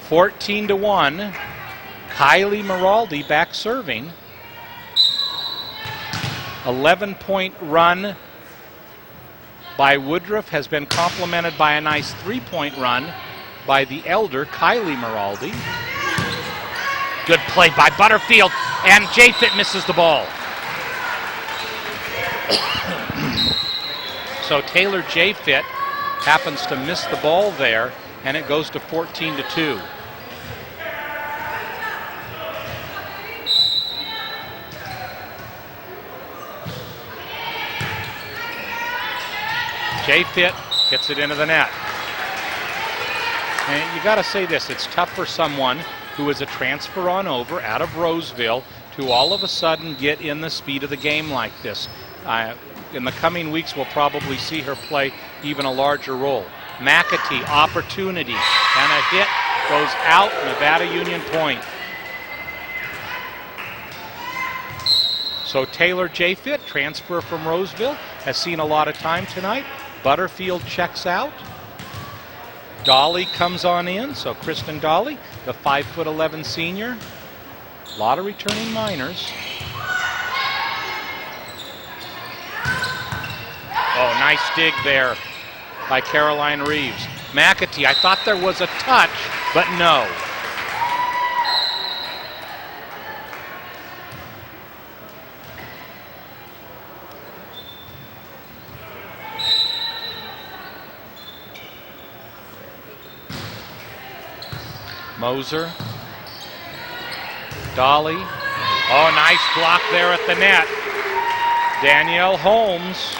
A: 14-1. Kylee Miraldi back serving. 11-point run by Woodruff has been complemented by a nice 3-point run by the elder Kylee Miraldi. Good play by Butterfield, and J-Fit misses the ball. So Taylor J-Fit happens to miss the ball there, and it goes to 14-2. J-Fit gets it into the net. And you got to say this, it's tough for someone who is a transfer on over out of Roseville to all of a sudden get in the speed of the game like this. In the coming weeks, we'll probably see her play even a larger role. McAtee, opportunity, and a hit goes out, Nevada Union point. So Taylor J-Fit, transfer from Roseville, has seen a lot of time tonight. Butterfield checks out. Dolly comes on in, so Kristen Dolly, the 5'11" senior. A lot of returning Miners. Oh, nice dig there by Caroline Reeves. McAtee, I thought there was a touch, but no. Moser. Dolly. Oh, nice block there at the net. Danielle Holmes.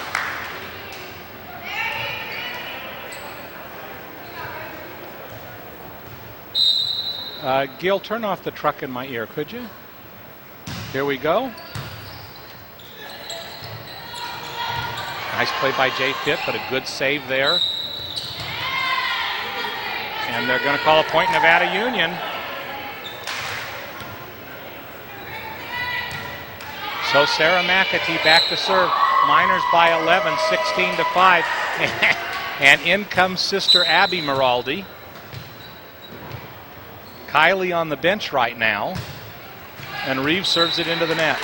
A: Gil, turn off the truck in my ear, could you? Here we go. Nice play by J-Fit, but a good save there. And they're going to call a point Nevada Union. So Sarah McAtee back to serve. Miners by 11, 16-5. And in comes Sister Abby Miraldi. Kylee on the bench right now. And Reeves serves it into the net.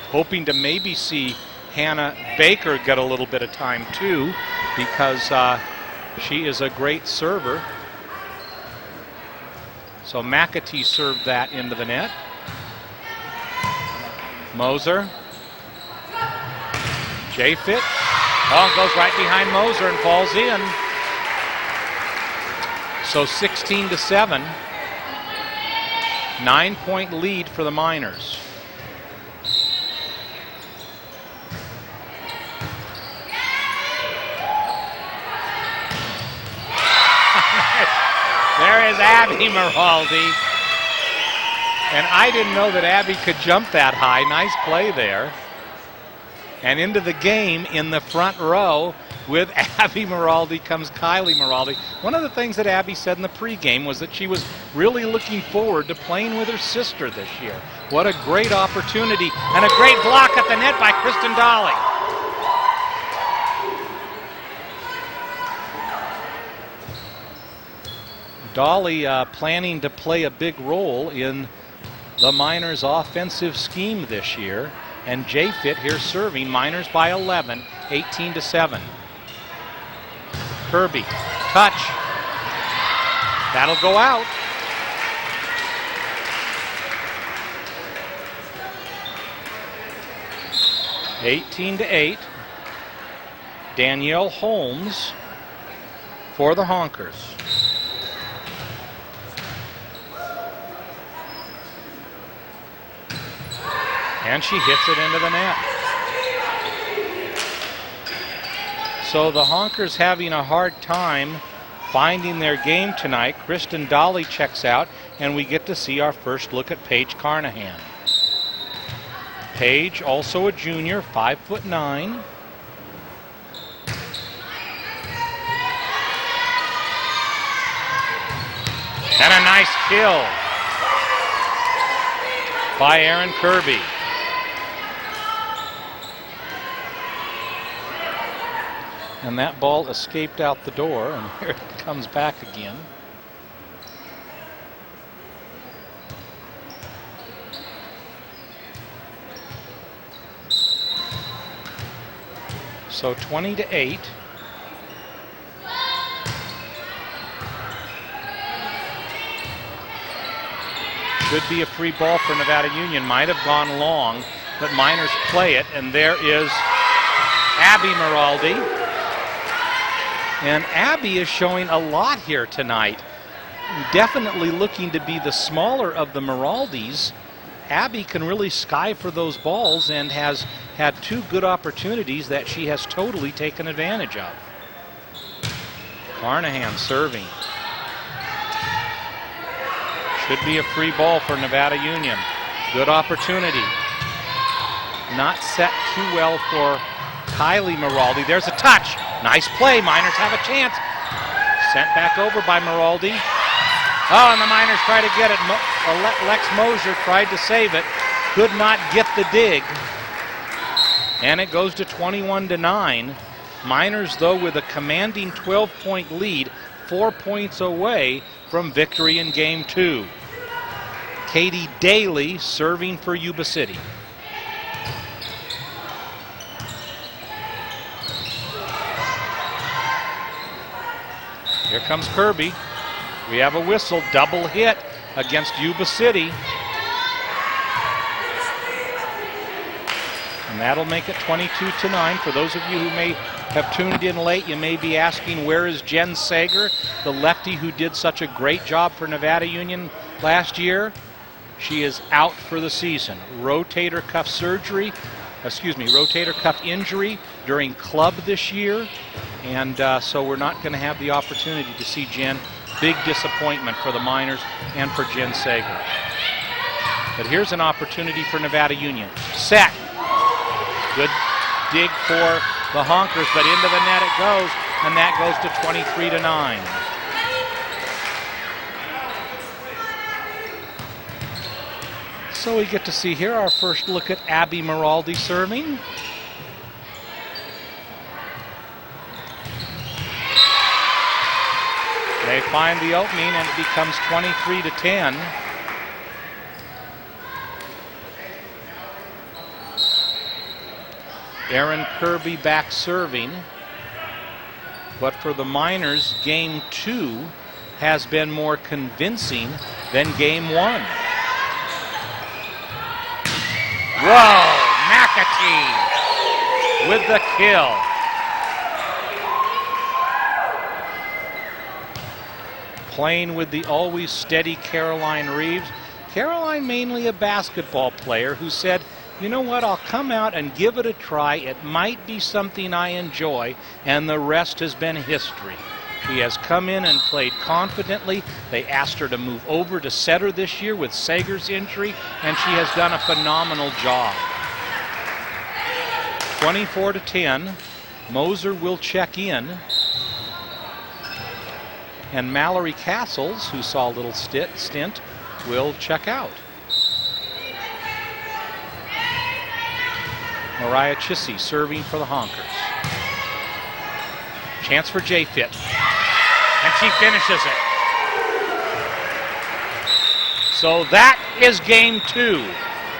A: Hoping to maybe see Hannah Baker get a little bit of time too, because she is a great server. So McAtee served that into the net. Moser. J-Fit. Oh, goes right behind Moser and falls in. So 16-7. 9-point lead for the Miners. There is Abby Miraldi. And I didn't know that Abby could jump that high. Nice play there. And into the game in the front row with Abby Miraldi comes Kylee Miraldi. One of the things that Abby said in the pregame was that she was really looking forward to playing with her sister this year. What a great opportunity, and a great block at the net by Kristen Dolly. Dolly planning to play a big role in the Miners' offensive scheme this year. And J-Fit here serving. Miners by 11, 18-7. Kirby, touch. That'll go out. (18-8). Danielle Holmes for the Honkers. And she hits it into the net. So the Honkers having a hard time finding their game tonight. Kristen Dolly checks out, and we get to see our first look at Paige Carnahan. Paige, also a junior, 5'9". And a nice kill by Erin Kirby. And that ball escaped out the door, and here it comes back again. So 20-8. Could be a free ball for Nevada Union. Might have gone long, but Miners play it, and there is Abby Miraldi. And Abby is showing a lot here tonight. Definitely looking to be the smaller of the Miraldis. Abby can really sky for those balls and has had two good opportunities that she has totally taken advantage of. Carnahan serving. Should be a free ball for Nevada Union. Good opportunity. Not set too well for Kylee Miraldi. There's a touch. Nice play. Miners have a chance. Sent back over by Miraldi. Oh, and the Miners try to get it. Lex Moser tried to save it. Could not get the dig. And it goes to 21-9. Miners, though, with a commanding 12-point lead, 4 points away from victory in Game 2. Katie Daly serving for Yuba City. Here comes Kirby. We have a whistle, double hit against Yuba City. And that'll make it 22-9. For those of you who may have tuned in late, you may be asking, where is Jen Sager, the lefty who did such a great job for Nevada Union last year? She is out for the season. Rotator cuff injury during club this year. And so we're not going to have the opportunity to see Jen. Big disappointment for the Miners and for Jen Sager. But here's an opportunity for Nevada Union. Set. Good dig for the Honkers, but into the net it goes, and that goes to 23-9. So we get to see here our first look at Abby Miraldi serving. They find the opening, and it becomes 23-10. Erin Kirby back serving. But for the Miners, Game 2 has been more convincing than Game 1. Whoa, McAtee with the kill. Playing with the always steady Caroline Reeves. Caroline, mainly a basketball player, who said, you know what, I'll come out and give it a try. It might be something I enjoy, and the rest has been history. She has come in and played confidently. They asked her to move over to setter this year with Sager's injury, and she has done a phenomenal job. 24-10. Moser will check in. And Mallory Castles, who saw a little stint, will check out. Mariah Chissy serving for the Honkers. Chance for J-Fit. And she finishes it. So that is game 2.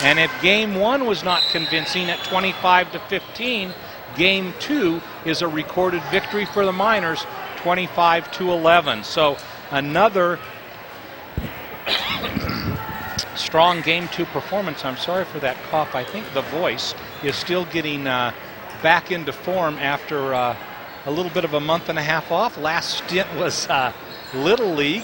A: And if game 1 was not convincing at 25-15, game 2 is a recorded victory for the Miners, 25-11. So another strong game 2 performance. I'm sorry for that cough. I think the voice is still getting back into form after a little bit of a month and a half off. Last stint was Little League,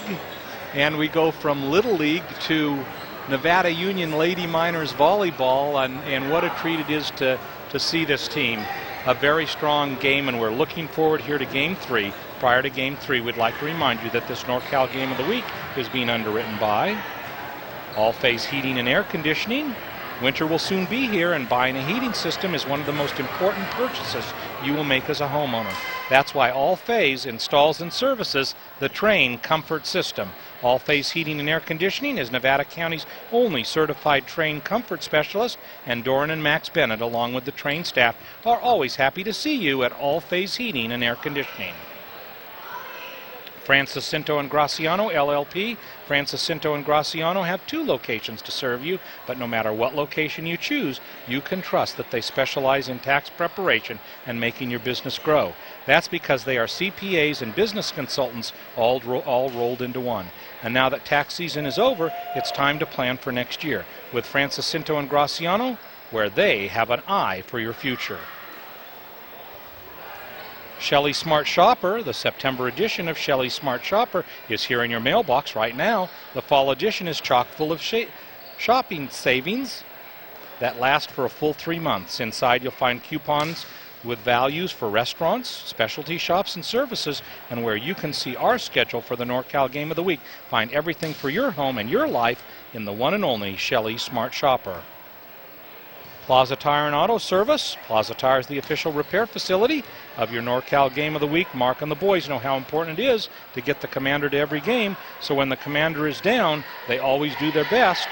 A: and we go from Little League to Nevada Union Lady Miners Volleyball, and what a treat it is to see this team. A very strong game, and we're looking forward here to game 3. Prior to game 3, we'd like to remind you that this NorCal Game of the Week is being underwritten by All Phase Heating and Air Conditioning. Winter will soon be here, and buying a heating system is one of the most important purchases you will make as a homeowner. That's why All Phase installs and services the Trane Comfort System. All Phase Heating and Air Conditioning is Nevada County's only certified Trane Comfort specialist, and Doran and Max Bennett, along with the Trane staff, are always happy to see you at All Phase Heating and Air Conditioning. Francis Cinto and Graciano, LLP. Francis Cinto and Graciano have 2 locations to serve you, but no matter what location you choose, you can trust that they specialize in tax preparation and making your business grow. That's because they are CPAs and business consultants all rolled into one. And now that tax season is over, it's time to plan for next year with Francis Cinto and Graciano, where they have an eye for your future. Shelley Smart Shopper, the September edition of Shelley Smart Shopper, is here in your mailbox right now. The fall edition is chock full of shopping savings that last for a full 3 months. Inside you'll find coupons with values for restaurants, specialty shops, and services, and where you can see our schedule for the NorCal Game of the Week. Find everything for your home and your life in the one and only Shelley Smart Shopper. Plaza Tire and Auto Service. Plaza Tire is the official repair facility of your NorCal Game of the Week. Mark and the boys know how important it is to get the commander to every game, so when the commander is down, they always do their best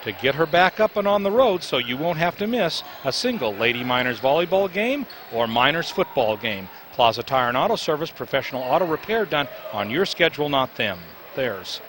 A: to get her back up and on the road, so you won't have to miss a single Lady Miners volleyball game or Miners football game. Plaza Tire and Auto Service, professional auto repair done on your schedule, not them. Theirs.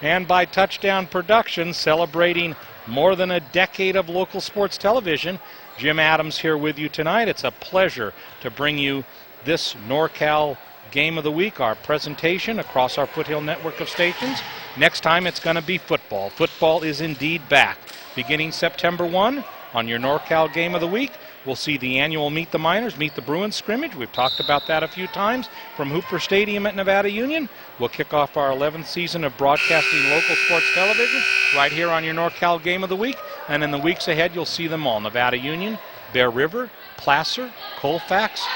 A: And by Touchdown Productions, celebrating more than a decade of local sports television. Jim Adams here with you tonight. It's a pleasure to bring you this NorCal Game of the Week, our presentation across our Foothill network of stations. Next time it's going to be football. Football is indeed back. Beginning September 1 on your NorCal Game of the Week, we'll see the annual Meet the Miners, Meet the Bruins scrimmage. We've talked about that a few times from Hooper Stadium at Nevada Union. We'll kick off our 11th season of broadcasting local sports television right here on your NorCal Game of the Week. And in the weeks ahead, you'll see them all. Nevada Union, Bear River, Placer, Colfax.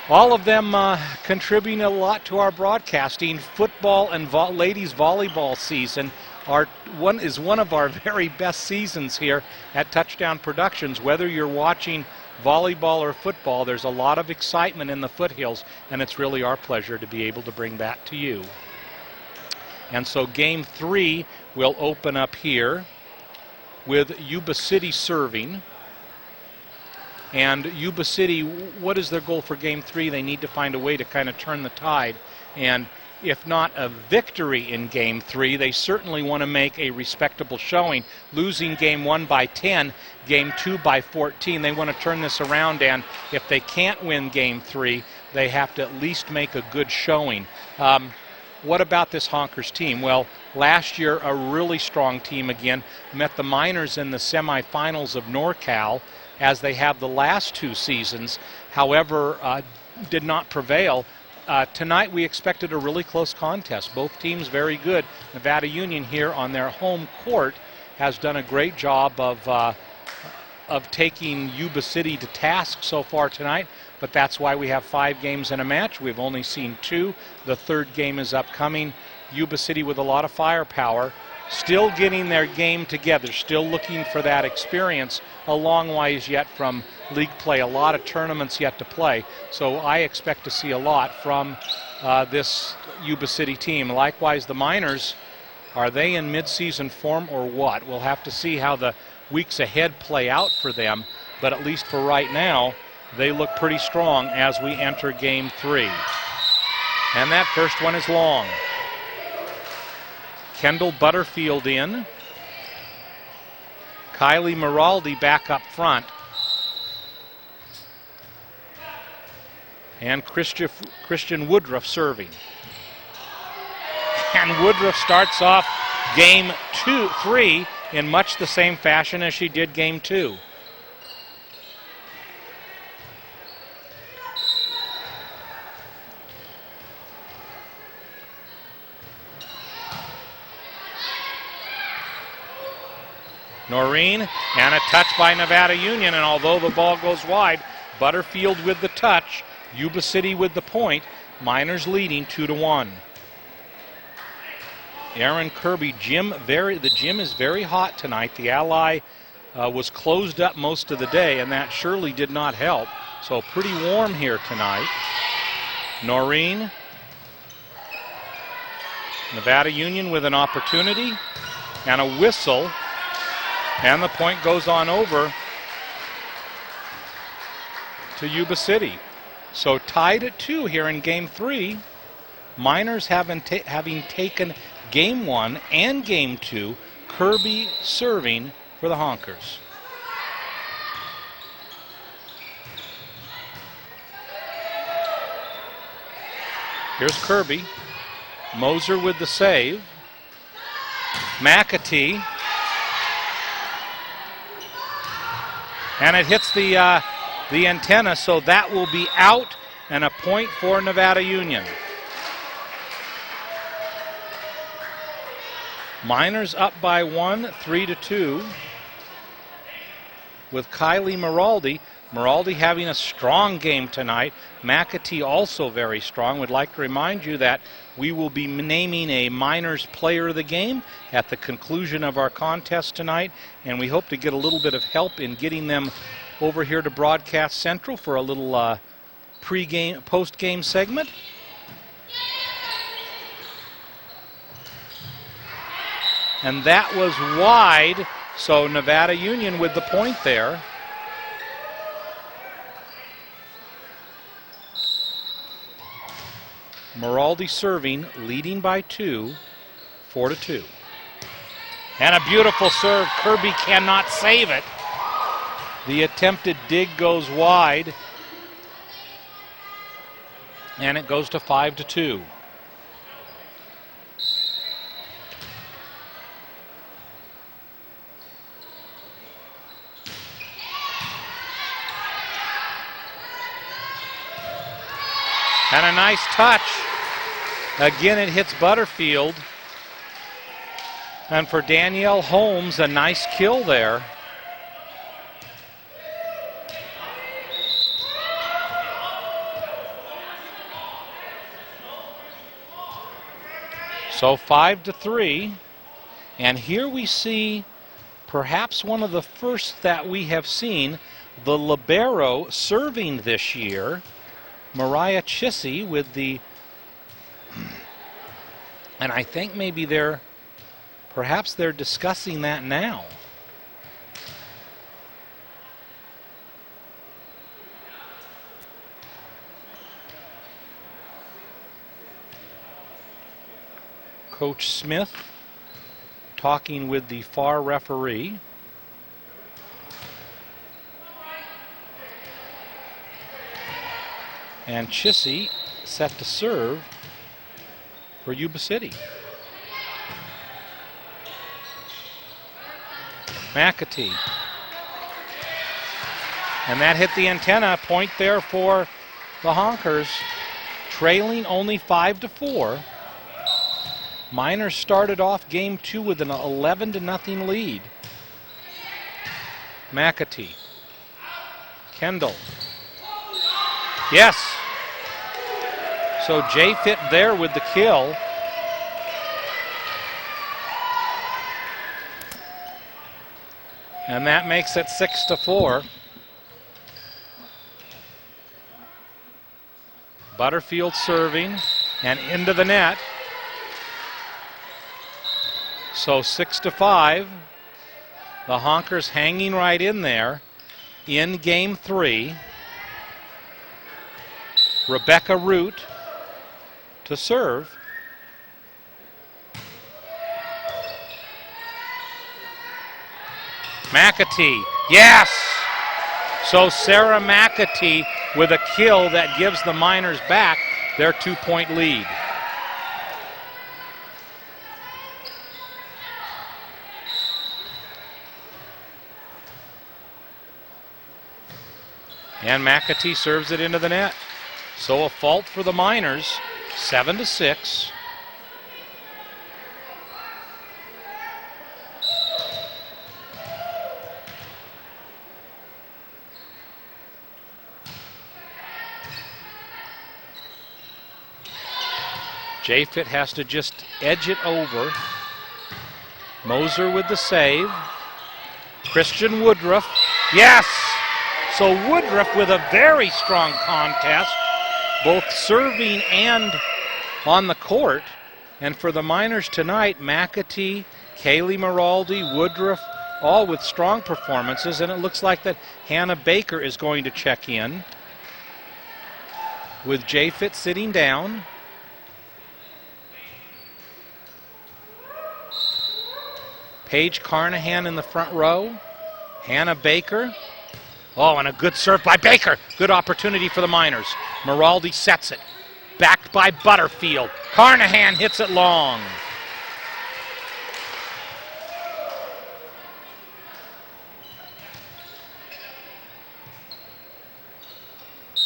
A: All of them contributing a lot to our broadcasting. Football and ladies volleyball season is one of our very best seasons here at Touchdown Productions. Whether you're watching volleyball or football, there's a lot of excitement in the foothills, and it's really our pleasure to be able to bring that to you. And so game 3 will open up here with Yuba City serving. And Yuba City, what is their goal for game 3? They need to find a way to kind of turn the tide. And if not a victory in game 3, they certainly want to make a respectable showing. Losing game 1 by 10, game 2 by 14, they want to turn this around, and if they can't win game 3, they have to at least make a good showing. what about this Honkers team? Well, last year a really strong team again met the Miners in the semifinals of NorCal, as they have the last 2 seasons. However, did not prevail. Tonight we expected a really close contest. Both teams very good. Nevada Union here on their home court has done a great job of taking Yuba City to task so far tonight, but that's why we have 5 games in a match. We've only seen 2. The 3rd game is upcoming. Yuba City with a lot of firepower, still getting their game together, still looking for that experience, a long ways yet from league play, a lot of tournaments yet to play. So I expect to see a lot from this Yuba City team. Likewise, the Miners, are they in mid-season form or what? We'll have to see how the weeks ahead play out for them, but at least for right now, they look pretty strong as we enter game 3. And that first one is long. Kendall Butterfield in. Kylee Miraldi back up front. And Christian Woodruff serving. And Woodruff starts off game 3 in much the same fashion as she did game 2. Noreen, and a touch by Nevada Union, and although the ball goes wide, Butterfield with the touch, Yuba City with the point, Miners leading 2-1. Aaron Kirby, the gym is very hot tonight. The Ally was closed up most of the day, and that surely did not help. So pretty warm here tonight. Noreen, Nevada Union with an opportunity and a whistle, and the point goes on over to Yuba City. So tied at 2 here in game 3. Miners having taken game 1 and game 2. Kirby serving for the Honkers. Here's Kirby. Moser with the save. McAtee. And it hits the antenna, so that will be out and a point for Nevada Union. Miners up by 1, 3-2, with Kylee Miraldi. Miraldi having a strong game tonight. McAtee also very strong. Would like to remind you that we will be naming a Miners Player of the Game at the conclusion of our contest tonight, and we hope to get a little bit of help in getting them over here to Broadcast Central for a little pre-game, post-game segment. And that was wide, so Nevada Union with the point there. Miraldi serving, leading by 2, 4-2. And a beautiful serve. Kirby cannot save it. The attempted dig goes wide, and it goes to 5-2. And a nice touch. Again, it hits Butterfield. And for Danielle Holmes, a nice kill there. So 5-3. And here we see perhaps one of the first that we have seen, the libero serving this year. Mariah Chissy with the, and I think maybe perhaps they're discussing that now. Coach Smith talking with the far referee. And Chissy set to serve. for Yuba City. McAtee. And that hit the antenna. Point there for the Honkers, trailing only 5-4. Miners started off game 2 with an 11-0 lead. McAtee. Kendall. Yes. So J-Fit there with the kill. And that makes it 6-4. Butterfield serving and into the net. So 6-5. The Honkers hanging right in there in game 3. Rebecca Root to serve. McAtee, yes! So Sarah McAtee with a kill that gives the Miners back their 2-point lead. And McAtee serves it into the net. So a fault for the Miners, 7-6. J-Fit has to just edge it over. Moser with the save. Christian Woodruff. Yes! So Woodruff with a very strong contest, both serving and on the court. And for the Miners tonight, McAtee, Kylee Miraldi, Woodruff, all with strong performances. And it looks like that Hannah Baker is going to check in, with J-Fit sitting down. Paige Carnahan in the front row. Hannah Baker. Oh, and a good serve by Baker. Good opportunity for the Miners. Miraldi sets it. Backed by Butterfield. Carnahan hits it long.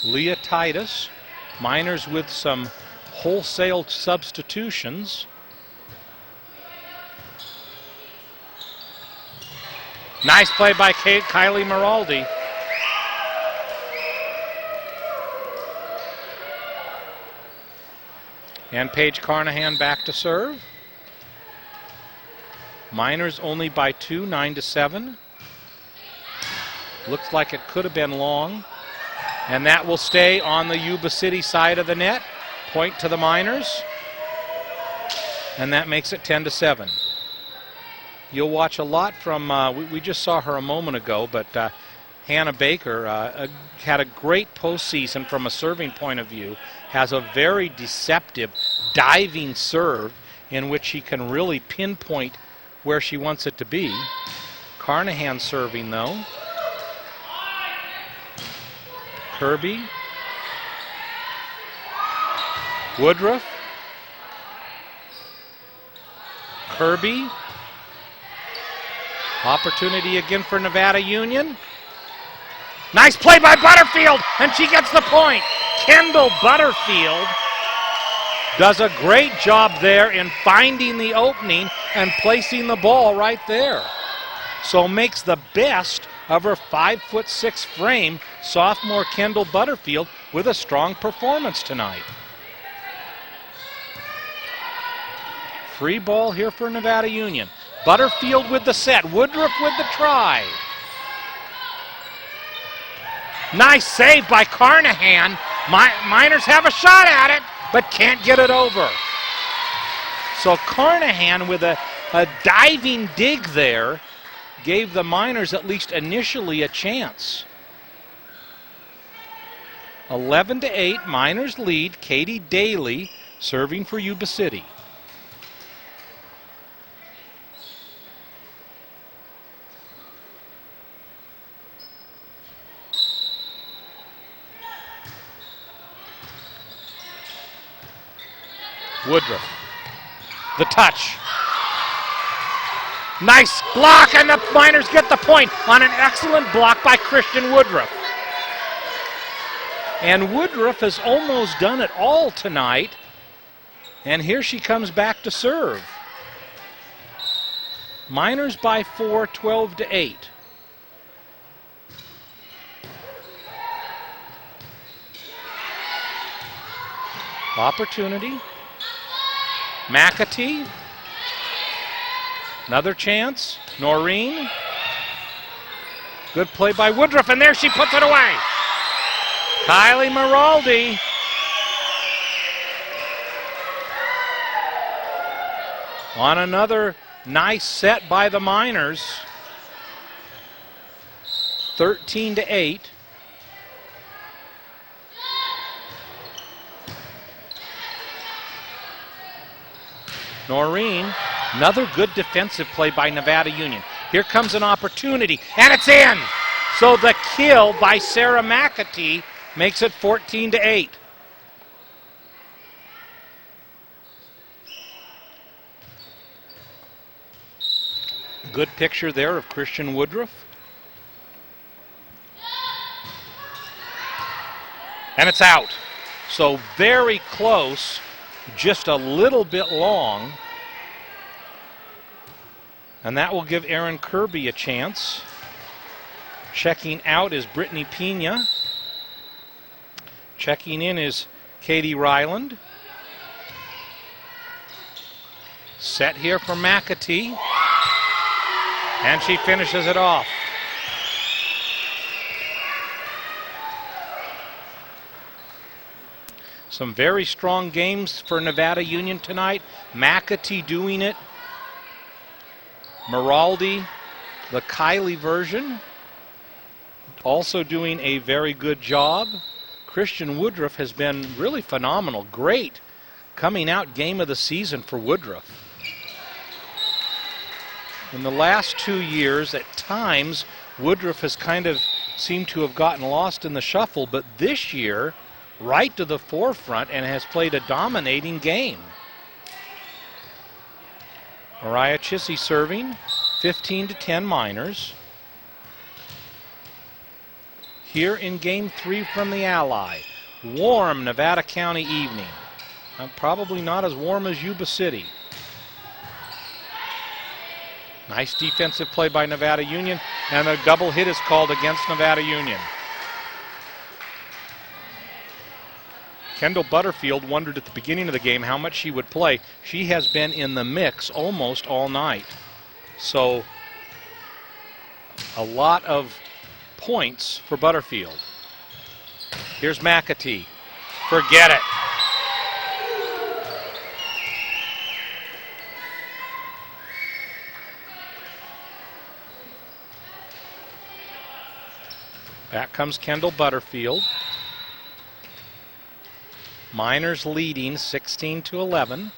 A: Leah Titus. Miners with some wholesale substitutions. Nice play by Kylee Miraldi. And Paige Carnahan back to serve. Miners only by 2, 9-7. Looks like it could have been long. And that will stay on the Yuba City side of the net. Point to the Miners. And that makes it 10-7. You'll watch a lot from, we just saw her a moment ago, but Hannah Baker had a great postseason from a serving point of view, has a very deceptive diving serve in which she can really pinpoint where she wants it to be. Carnahan serving though. Kirby. Woodruff. Kirby. Opportunity again for Nevada Union. Nice play by Butterfield, and she gets the point. Kendall Butterfield does a great job there in finding the opening and placing the ball right there. So makes the best of her 5'6" frame, sophomore Kendall Butterfield, with a strong performance tonight. Free ball here for Nevada Union. Butterfield with the set. Woodruff with the try. Nice save by Carnahan. Miners have a shot at it, but can't get it over. So Carnahan with a diving dig there gave the Miners at least initially a chance. 11-8, Miners lead. Katie Daly serving for Yuba City. Woodruff. The touch. Nice block, and the Miners get the point on an excellent block by Christian Woodruff. And Woodruff has almost done it all tonight. And here she comes back to serve. Miners by 4, 12-8. Opportunity. McAtee. Another chance. Noreen. Good play by Woodruff, and there she puts it away. Kylee Miraldi. On another nice set by the Miners. 13-8. Noreen, another good defensive play by Nevada Union. Here comes an opportunity, and it's in. So the kill by Sarah McAtee makes it 14-8. Good picture there of Christian Woodruff. And it's out. So very close, just a little bit long. And that will give Erin Kirby a chance. Checking out is Brittany Pena. Checking in is Katie Ryland. Set here for McAtee. And she finishes it off. Some very strong games for Nevada Union tonight. McAtee doing it. Miraldi, the Kylee version, also doing a very good job. Christian Woodruff has been really phenomenal. Great coming out game of the season for Woodruff. In the last 2 years, at times, Woodruff has kind of seemed to have gotten lost in the shuffle, but this year, right to the forefront and has played a dominating game. Mariah Chissy serving, 15-10 Miners. Here in game 3 from the Ally. Warm Nevada County evening. Probably not as warm as Yuba City. Nice defensive play by Nevada Union, and a double hit is called against Nevada Union. Kendall Butterfield wondered at the beginning of the game how much she would play. She has been in the mix almost all night. So a lot of points for Butterfield. Here's McAtee. Forget it. Back comes Kendall Butterfield. Miners leading 16-11.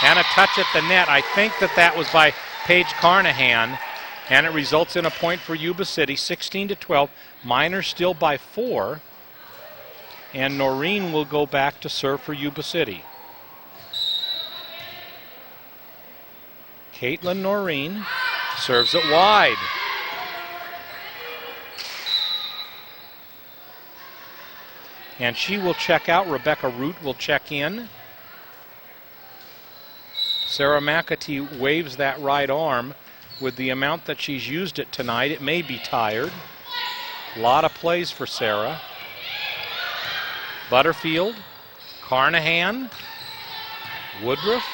A: And a touch at the net. I think that was by Paige Carnahan, and it results in a point for Yuba City, 16-12. Miners still by 4, and Noreen will go back to serve for Yuba City. Caitlin Noreen serves it wide. And she will check out. Rebecca Root will check in. Sarah McAtee waves that right arm. With the amount that she's used it tonight, it may be tired. A lot of plays for Sarah. Butterfield, Carnahan, Woodruff,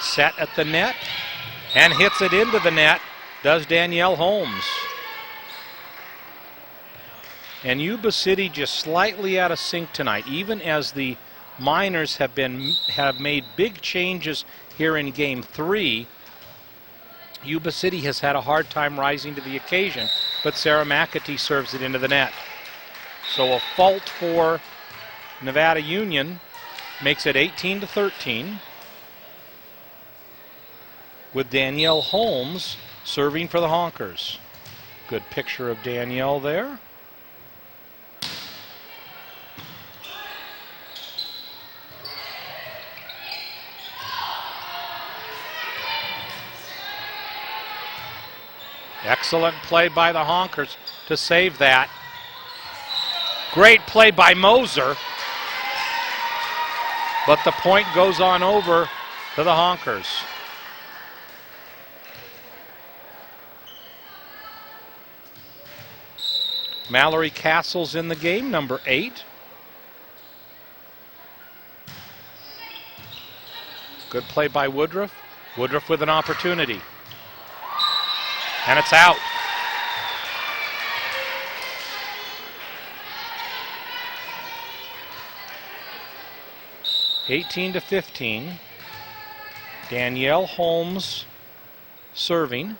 A: set at the net, and hits it into the net, does Danielle Holmes. And Yuba City just slightly out of sync tonight, even as the Miners have made big changes here in game 3. Yuba City has had a hard time rising to the occasion, but Sarah McAtee serves it into the net. So a fault for Nevada Union makes it 18-13, with Danielle Holmes serving for the Honkers. Good picture of Danielle there. Excellent play by the Honkers to save that. Great play by Moser. But the point goes on over to the Honkers. Mallory Castle's in the game, number 8. Good play by Woodruff. Woodruff with an opportunity. And it's out. (18-15). Danielle Holmes serving.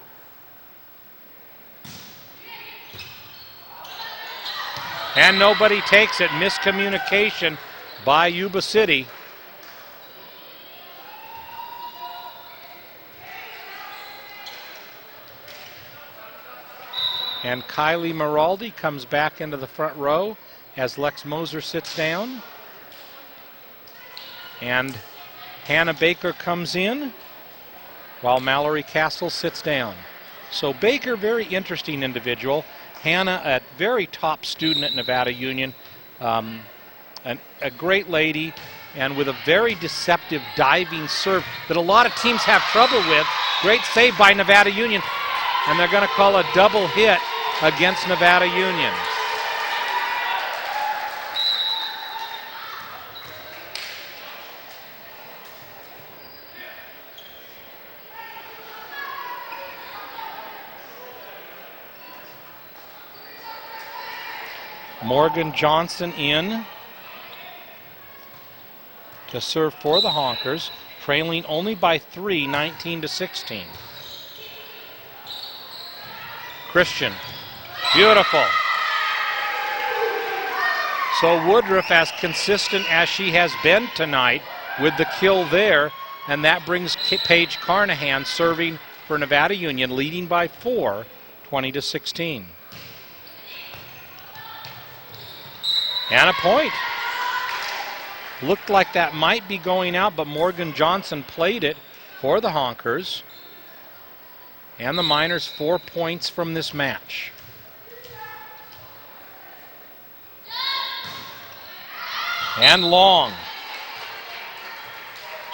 A: And nobody takes it. Miscommunication by Yuba City. And Kylee Miraldi comes back into the front row as Lex Moser sits down. And Hannah Baker comes in while Mallory Castle sits down. So Baker, very interesting individual. Hannah, a very top student at Nevada Union, a great lady, and with a very deceptive diving serve that a lot of teams have trouble with. Great save by Nevada Union, and they're going to call a double hit against Nevada Union. Morgan Johnson in to serve for the Honkers, trailing only by 3, 19-16. Christian, beautiful. So Woodruff, as consistent as she has been tonight with the kill there, and that brings Paige Carnahan serving for Nevada Union, leading by 4, 20-16. And a point. Looked like that might be going out, but Morgan Johnson played it for the Honkers. And the Miners 4 points from this match. And long.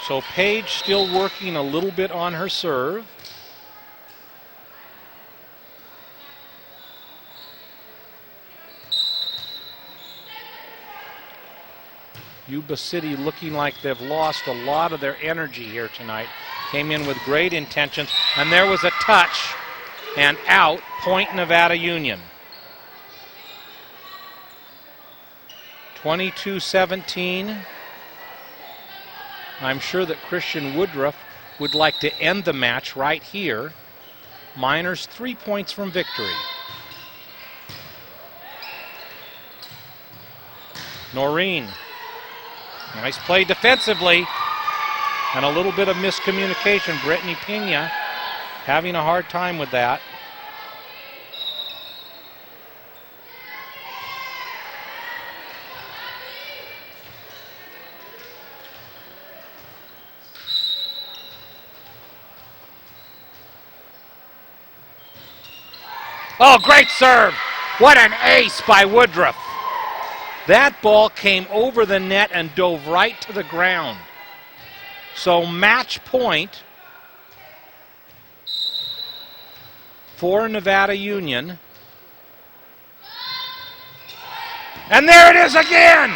A: So Paige still working a little bit on her serve. Yuba City looking like they've lost a lot of their energy here tonight. Came in with great intentions, and there was a touch and out, point Nevada Union. 22-17. I'm sure that Christian Woodruff would like to end the match right here. Miners 3 points from victory. Noreen. Nice play defensively, and a little bit of miscommunication. Brittany Pena having a hard time with that. Oh, great serve. What an ace by Woodruff. That ball came over the net and dove right to the ground. So match point for Nevada Union. And there it is again.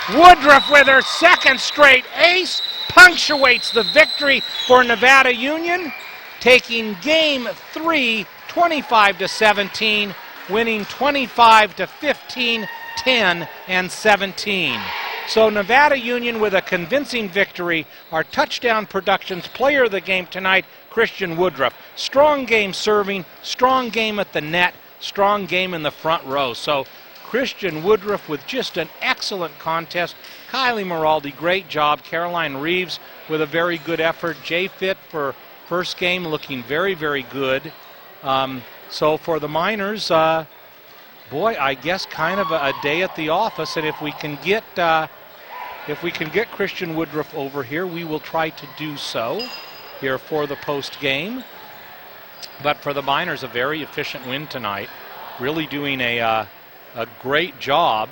A: Woodruff with her second straight ace punctuates the victory for Nevada Union, taking game 3, 25-17, winning 25-15, 10, and 17. So Nevada Union with a convincing victory. Our Touchdown Productions player of the game tonight, Christian Woodruff. Strong game serving, strong game at the net, strong game in the front row. So Christian Woodruff with just an excellent contest. Kylee Miraldi, great job. Caroline Reeves with a very good effort. Jay Fitt for first game looking very, very good. So for the Miners, boy, I guess kind of a day at the office, and if we can get Christian Woodruff over here, we will try to do so here for the post game. But for the Miners, a very efficient win tonight, really doing a great job.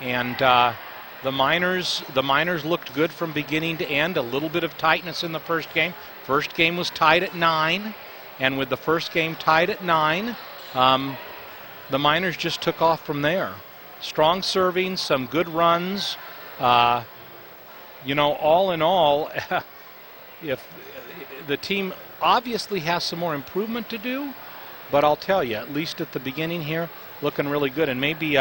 A: And the Miners looked good from beginning to end. A little bit of tightness in the first game. First game was tied at 9, and with the first game tied at 9, the Miners just took off from there. Strong serving, some good runs. All in all, if the team obviously has some more improvement to do, but I'll tell you, at least at the beginning here, looking really good. And maybe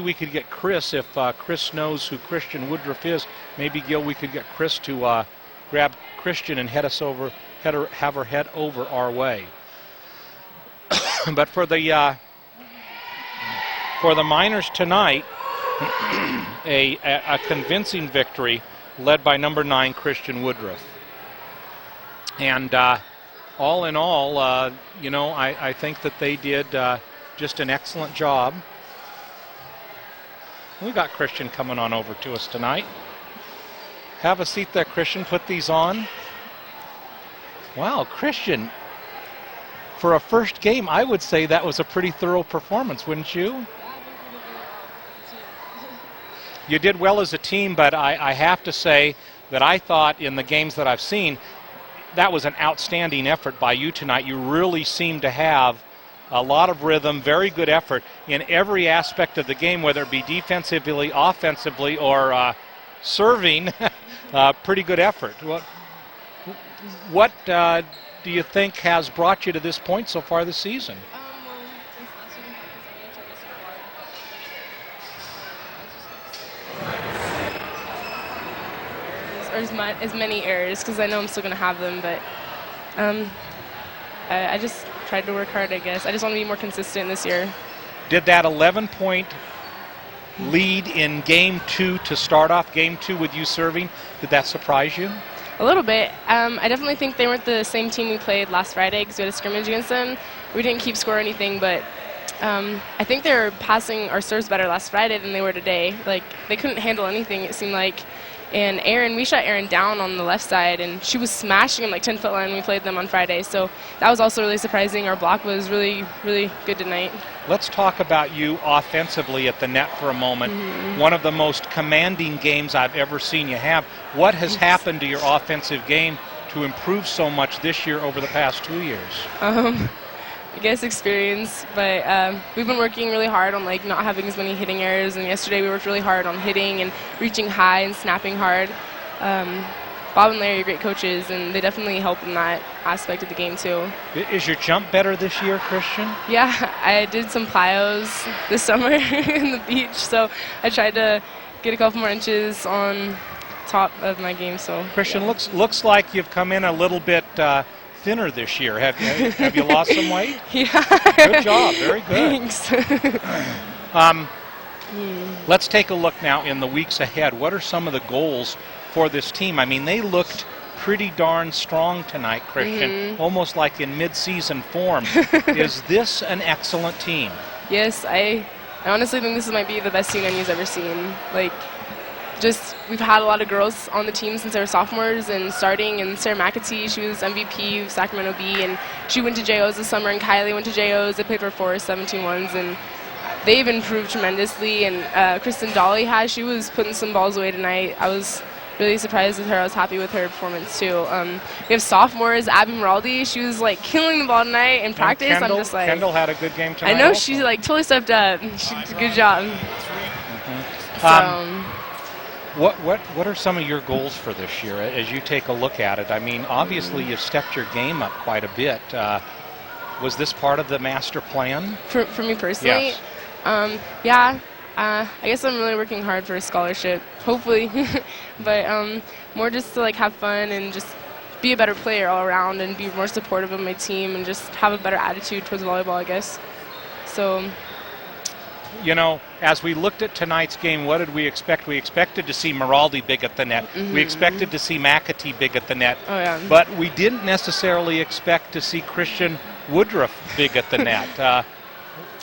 A: we could get Chris, if Chris knows who Christian Woodruff is. Maybe Gil, we could get Chris to grab Christian and have her head over our way. But for the Miners tonight, a convincing victory led by number 9 Christian Woodruff. And all in all, I think that they did just an excellent job. We got Christian coming on over to us tonight. Have a seat there, Christian. Put these on. Wow, Christian, for a first game, I would say that was a pretty thorough performance, wouldn't you? You did well as a team, but I have to say that I thought in the games that I've seen, that was an outstanding effort by you tonight. You really seemed to have a lot of rhythm, very good effort in every aspect of the game, whether it be defensively, offensively, or serving. Pretty good effort. What do you think has brought you to this point so far this season?
C: Or as many errors, because I know I'm still going to have them, but I just tried to work hard, I guess. I just want to be more consistent this year.
A: Did that 11-point lead in Game 2 to start off Game 2 with you serving, did that surprise you?
C: A little bit. I definitely think they weren't the same team we played last Friday because we had a scrimmage against them. We didn't keep score or anything, but I think they were passing our serves better last Friday than they were today. Like, they couldn't handle anything, it seemed like. And we shut Erin down on the left side, and she was smashing them like 10-foot line when we played them on Friday. So that was also really surprising. Our block was really, really good tonight.
A: Let's talk about you offensively at the net for a moment. Mm-hmm. One of the most commanding games I've ever seen you have. What has happened to your offensive game to improve so much this year over the past 2 years?
C: I guess experience, but we've been working really hard on not having as many hitting errors, and yesterday we worked really hard on hitting and reaching high and snapping hard. Bob and Larry are great coaches, and they definitely help in that aspect of the game too.
A: Is your jump better this year, Christian?
C: Yeah, I did some plyos this summer in the beach, so I tried to get a couple more inches on top of my game. So
A: Christian, yeah. looks like you've come in a little bit thinner this year. Have you lost some weight?
C: Yeah.
A: Good job. Very good.
C: Thanks.
A: Let's take a look now in the weeks ahead. What are some of the goals for this team? I mean, they looked pretty darn strong tonight, Christian, almost like in mid-season form. Is this an excellent team?
C: Yes, I honestly think this might be the best team NU's ever seen. We've had a lot of girls on the team since they were sophomores and starting, and Sarah McAtee, she was MVP of Sacramento Bee, and she went to JOs this summer, and Kylee went to JOs. They played for 4-17-1s, and they've improved tremendously, and Kristen Dolly she was putting some balls away tonight. I was really surprised with her. I was happy with her performance too. We have sophomores, Ali Miraldi, she was killing the ball tonight in practice.
A: Kendall,
C: I'm just
A: Kendall had a good game tonight.
C: I know
A: also.
C: she totally stepped up. She did a good job.
A: What are some of your goals for this year as you take a look at it? I mean, obviously you've stepped your game up quite a bit. Was this part of the master plan?
C: For me personally?
A: Yes.
C: Yeah. I guess I'm really working hard for a scholarship, hopefully. But more just to have fun and just be a better player all around and be more supportive of my team and just have a better attitude towards volleyball, I guess. So...
A: as we looked at tonight's game, what did we expect? We expected to see Miraldi big at the net. We expected to see McAtee big at the net.
C: Oh, yeah.
A: But we didn't necessarily expect to see Christian Woodruff big at the net.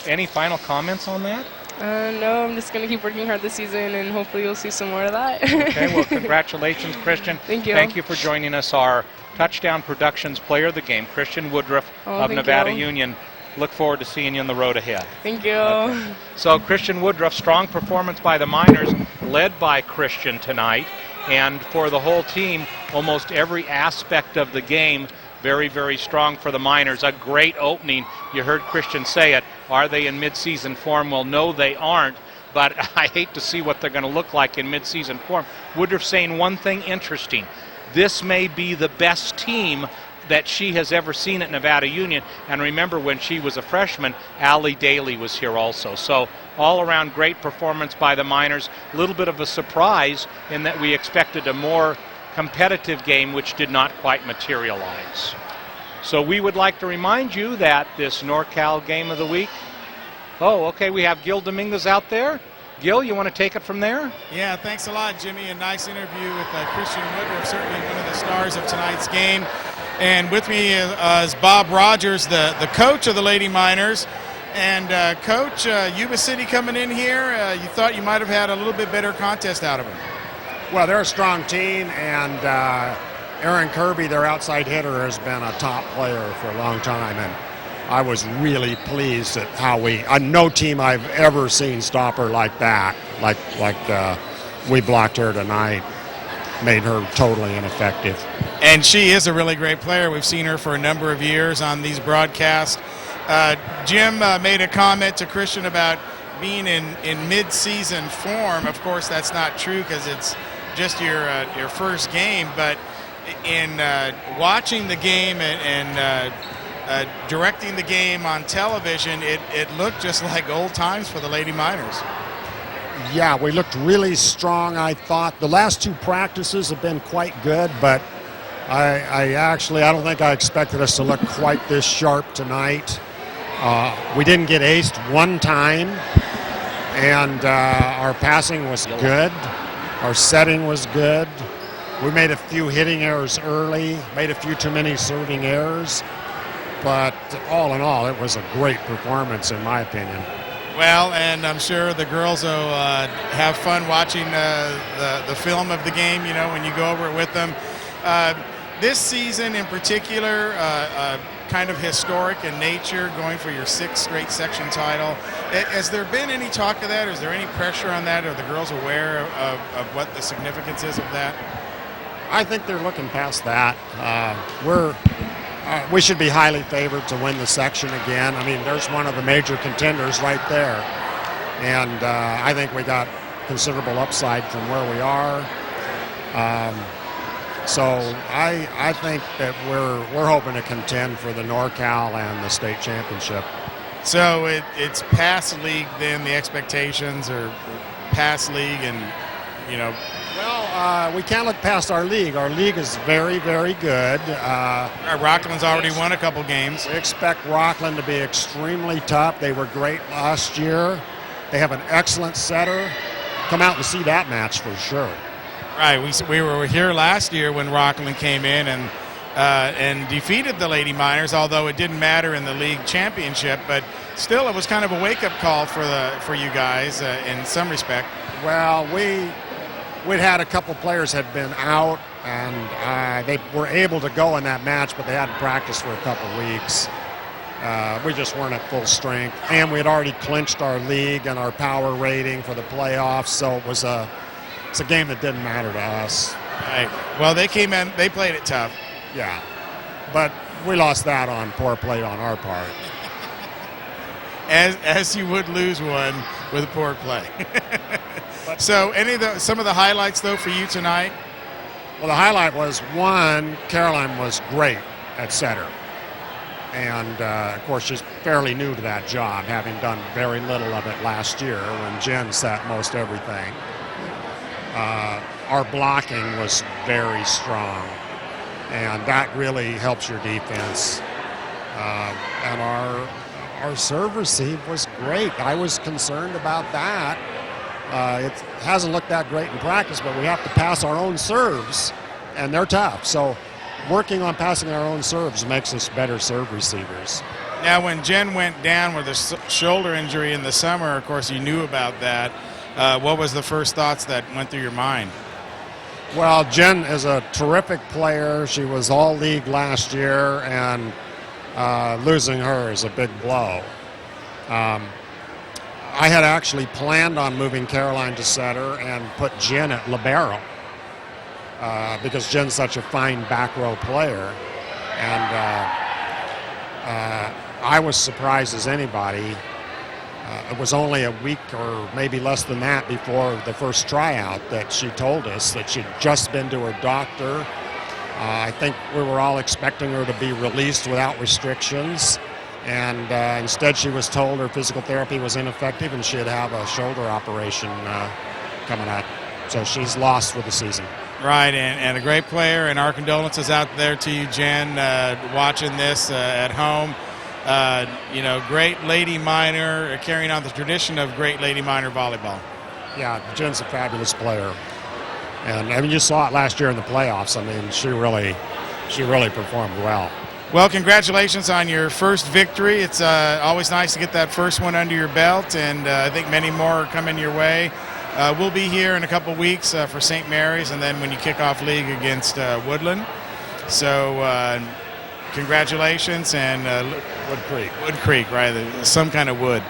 A: Any final comments on that?
C: No, I'm just going to keep working hard this season, and hopefully you'll see some more of that.
A: Okay, well, congratulations, Christian.
C: Thank you.
A: Thank you for joining us, our Touchdown Productions Player of the Game, Christian Woodruff of
C: thank
A: Nevada
C: you.
A: Union. Look forward to seeing you on the road ahead.
C: Thank you.
A: Okay. So Christian Woodruff, strong performance by the Miners, led by Christian tonight. And for the whole team, almost every aspect of the game, very, very strong for the Miners. A great opening. You heard Christian say it. Are they in midseason form? Well, no, they aren't. But I hate to see what they're going to look like in midseason form. Woodruff saying one thing interesting. This may be the best team that she has ever seen at Nevada Union. And remember, when she was a freshman, Ali Daly was here also. So all-around great performance by the Miners. A little bit of a surprise in that we expected a more competitive game, which did not quite materialize. So we would like to remind you that this NorCal Game of the Week. Oh, okay, we have Gil Dominguez out there. Gil, you want to take it from there?
D: Yeah, thanks a lot, Jimmy. A nice interview with Christian Woodruff, certainly one of the stars of tonight's game. And with me is Bob Rogers, the coach of the Lady Miners. And Coach, Yuba City coming in here, you thought you might have had a little bit better contest out of them.
E: Well, they're a strong team, and Aaron Kirby, their outside hitter, has been a top player for a long time. And I was really pleased at how no team I've ever seen stop her like that, like we blocked her tonight, made her totally ineffective.
D: And she is a really great player. We've seen her for a number of years on these broadcasts. Jim made a comment to Christian about being in mid-season form. Of course, that's not true because it's just your first game. But in watching the game and directing the game on television, it looked just like old times for the Lady Miners.
E: Yeah, we looked really strong, I thought. The last two practices have been quite good, but I don't think I expected us to look quite this sharp tonight. We didn't get aced one time, and our passing was good. Our setting was good. We made a few hitting errors early, made a few too many serving errors, but all in all, it was a great performance in my opinion.
D: Well, and I'm sure the girls will have fun watching the film of the game, you know, when you go over it with them. This season in particular, kind of historic in nature, going for your 6th straight section title. Has there been any talk of that? Is there any pressure on that? Are the girls aware of what the significance is of that?
E: I think they're looking past that. We should be highly favored to win the section again. I mean, there's one of the major contenders right there. And I think we got considerable upside from where we are. So I think that we're hoping to contend for the NorCal and the state championship.
D: So it's past league then, the expectations are past league and, you know.
E: Well, we can't look past our league. Our league is very, very good.
D: Rockland's already won a couple games.
E: We expect Rockland to be extremely tough. They were great last year. They have an excellent setter. Come out and see that match for sure.
D: Right, we were here last year when Rockland came in and defeated the Lady Miners, although it didn't matter in the league championship. But still, it was kind of a wake-up call for you guys in some respect.
E: Well, we'd had a couple players had been out, and they were able to go in that match, but they hadn't practiced for a couple weeks. We just weren't at full strength, and we had already clinched our league and our power rating for the playoffs, so it's a game that didn't matter to us.
D: Right. Well, they came in, they played it tough.
E: Yeah, but we lost that on poor play on our part.
D: As you would lose one with a poor play. So some of the highlights, though, for you tonight?
E: Well, the highlight was, one, Caroline was great at setter. And, of course, she's fairly new to that job, having done very little of it last year when Jen set most everything. Our blocking was very strong, and that really helps your defense. And our serve receive was great. I was concerned about that. It hasn't looked that great in practice, but we have to pass our own serves, and they're tough. So working on passing our own serves makes us better serve receivers.
D: Now, when Jen went down with a shoulder injury in the summer, of course, you knew about that. What was the first thoughts that went through your mind?
E: Well, Jen is a terrific player. She was all league last year, and losing her is a big blow. I had actually planned on moving Caroline to setter and put Jen at libero because Jen's such a fine back row player. And I was surprised as anybody. It was only a week or maybe less than that before the first tryout that she told us that she'd just been to her doctor. I think we were all expecting her to be released without restrictions. And instead she was told her physical therapy was ineffective and she'd have a shoulder operation coming up. So she's lost for the season.
D: Right, and a great player, and our condolences out there to you, Jen, watching this at home. Great lady minor, carrying on the tradition of great lady minor volleyball.
E: Yeah, Jen's a fabulous player. And I mean, you saw it last year in the playoffs. I mean, she really performed well.
D: Well, congratulations on your first victory. It's always nice to get that first one under your belt, and I think many more are coming your way. We'll be here in a couple weeks for St. Mary's, and then when you kick off league against Woodland. So congratulations, and Wood Creek, right? Some kind of wood.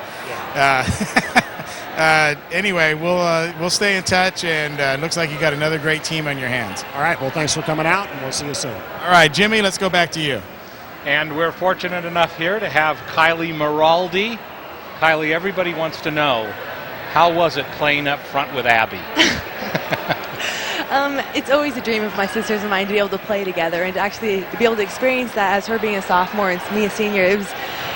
D: Yeah. Anyway, we'll stay in touch, and it looks like you got another great team on your hands.
E: All right, well, thanks for coming out, and we'll see you soon.
D: All right, Jimmy, let's go back to you.
A: And we're fortunate enough here to have Kylee Miraldi. Kylee, everybody wants to know, how was it playing up front with Abby?
F: It's always a dream of my sisters and mine to be able to play together and to actually be able to experience that as her being a sophomore and me a senior. It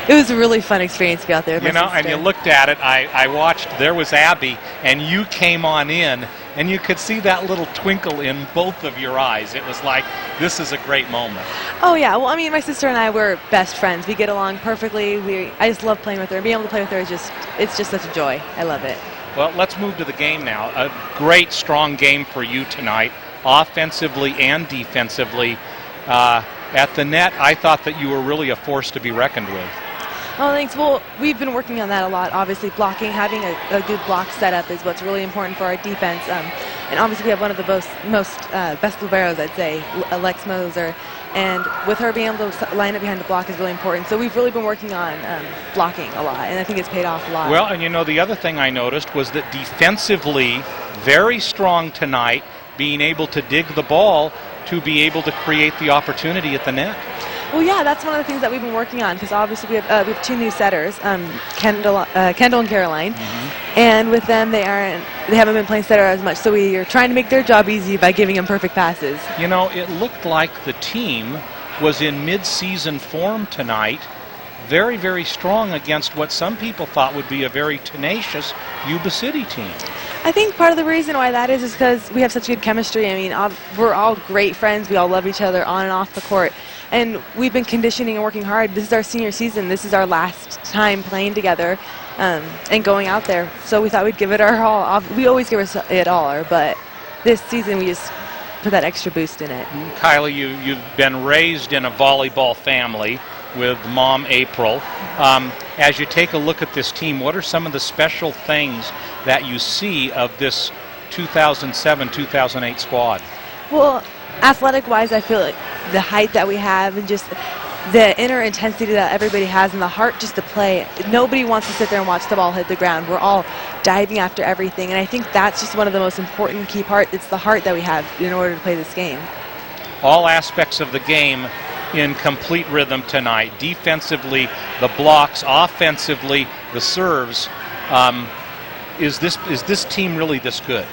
F: was a really fun experience to be out there with my sister.
A: And you looked at it, I watched, there was Abby, and you came on in, and you could see that little twinkle in both of your eyes. It was like, this is a great moment.
F: Oh, yeah. Well, I mean, my sister and I were best friends. We get along perfectly. I just love playing with her. Being able to play with her it's just such a joy. I love it.
A: Well, let's move to the game now. A great, strong game for you tonight, offensively and defensively. At the net, I thought that you were really a force to be reckoned with.
F: Oh, thanks. Well, we've been working on that a lot. Obviously, blocking, having a good block setup is what's really important for our defense. And obviously, we have one of the best liberos, I'd say, Lex Moser. And with her being able to line up behind the block is really important. So we've really been working on blocking a lot, and I think it's paid off a lot.
A: Well, and the other thing I noticed was that defensively, very strong tonight, being able to dig the ball to be able to create the opportunity at the net.
F: Well, yeah, that's one of the things that we've been working on because obviously we have two new setters, Kendall and Caroline, and with them they haven't been playing setter as much, so we are trying to make their job easy by giving them perfect passes.
A: It looked like the team was in mid-season form tonight, very, very strong against what some people thought would be a very tenacious Yuba City team.
F: I think part of the reason why that is because we have such good chemistry. I mean, we're all great friends. We all love each other on and off the court. And we've been conditioning and working hard. This is our senior season. This is our last time playing together and going out there. So we thought we'd give it our all. We always give it all, but this season we just put that extra boost in it.
A: Kylee, you've been raised in a volleyball family with Mom April. As you take a look at this team, what are some of the special things that you see of this 2007-2008 squad?
F: Well, athletic-wise, I feel like the height that we have and just the inner intensity that everybody has and the heart just to play. Nobody wants to sit there and watch the ball hit the ground. We're all diving after everything, and I think that's just one of the most important key parts. It's the heart that we have in order to play this game.
A: All aspects of the game in complete rhythm tonight. Defensively, the blocks. Offensively, the serves. Is this team really this good?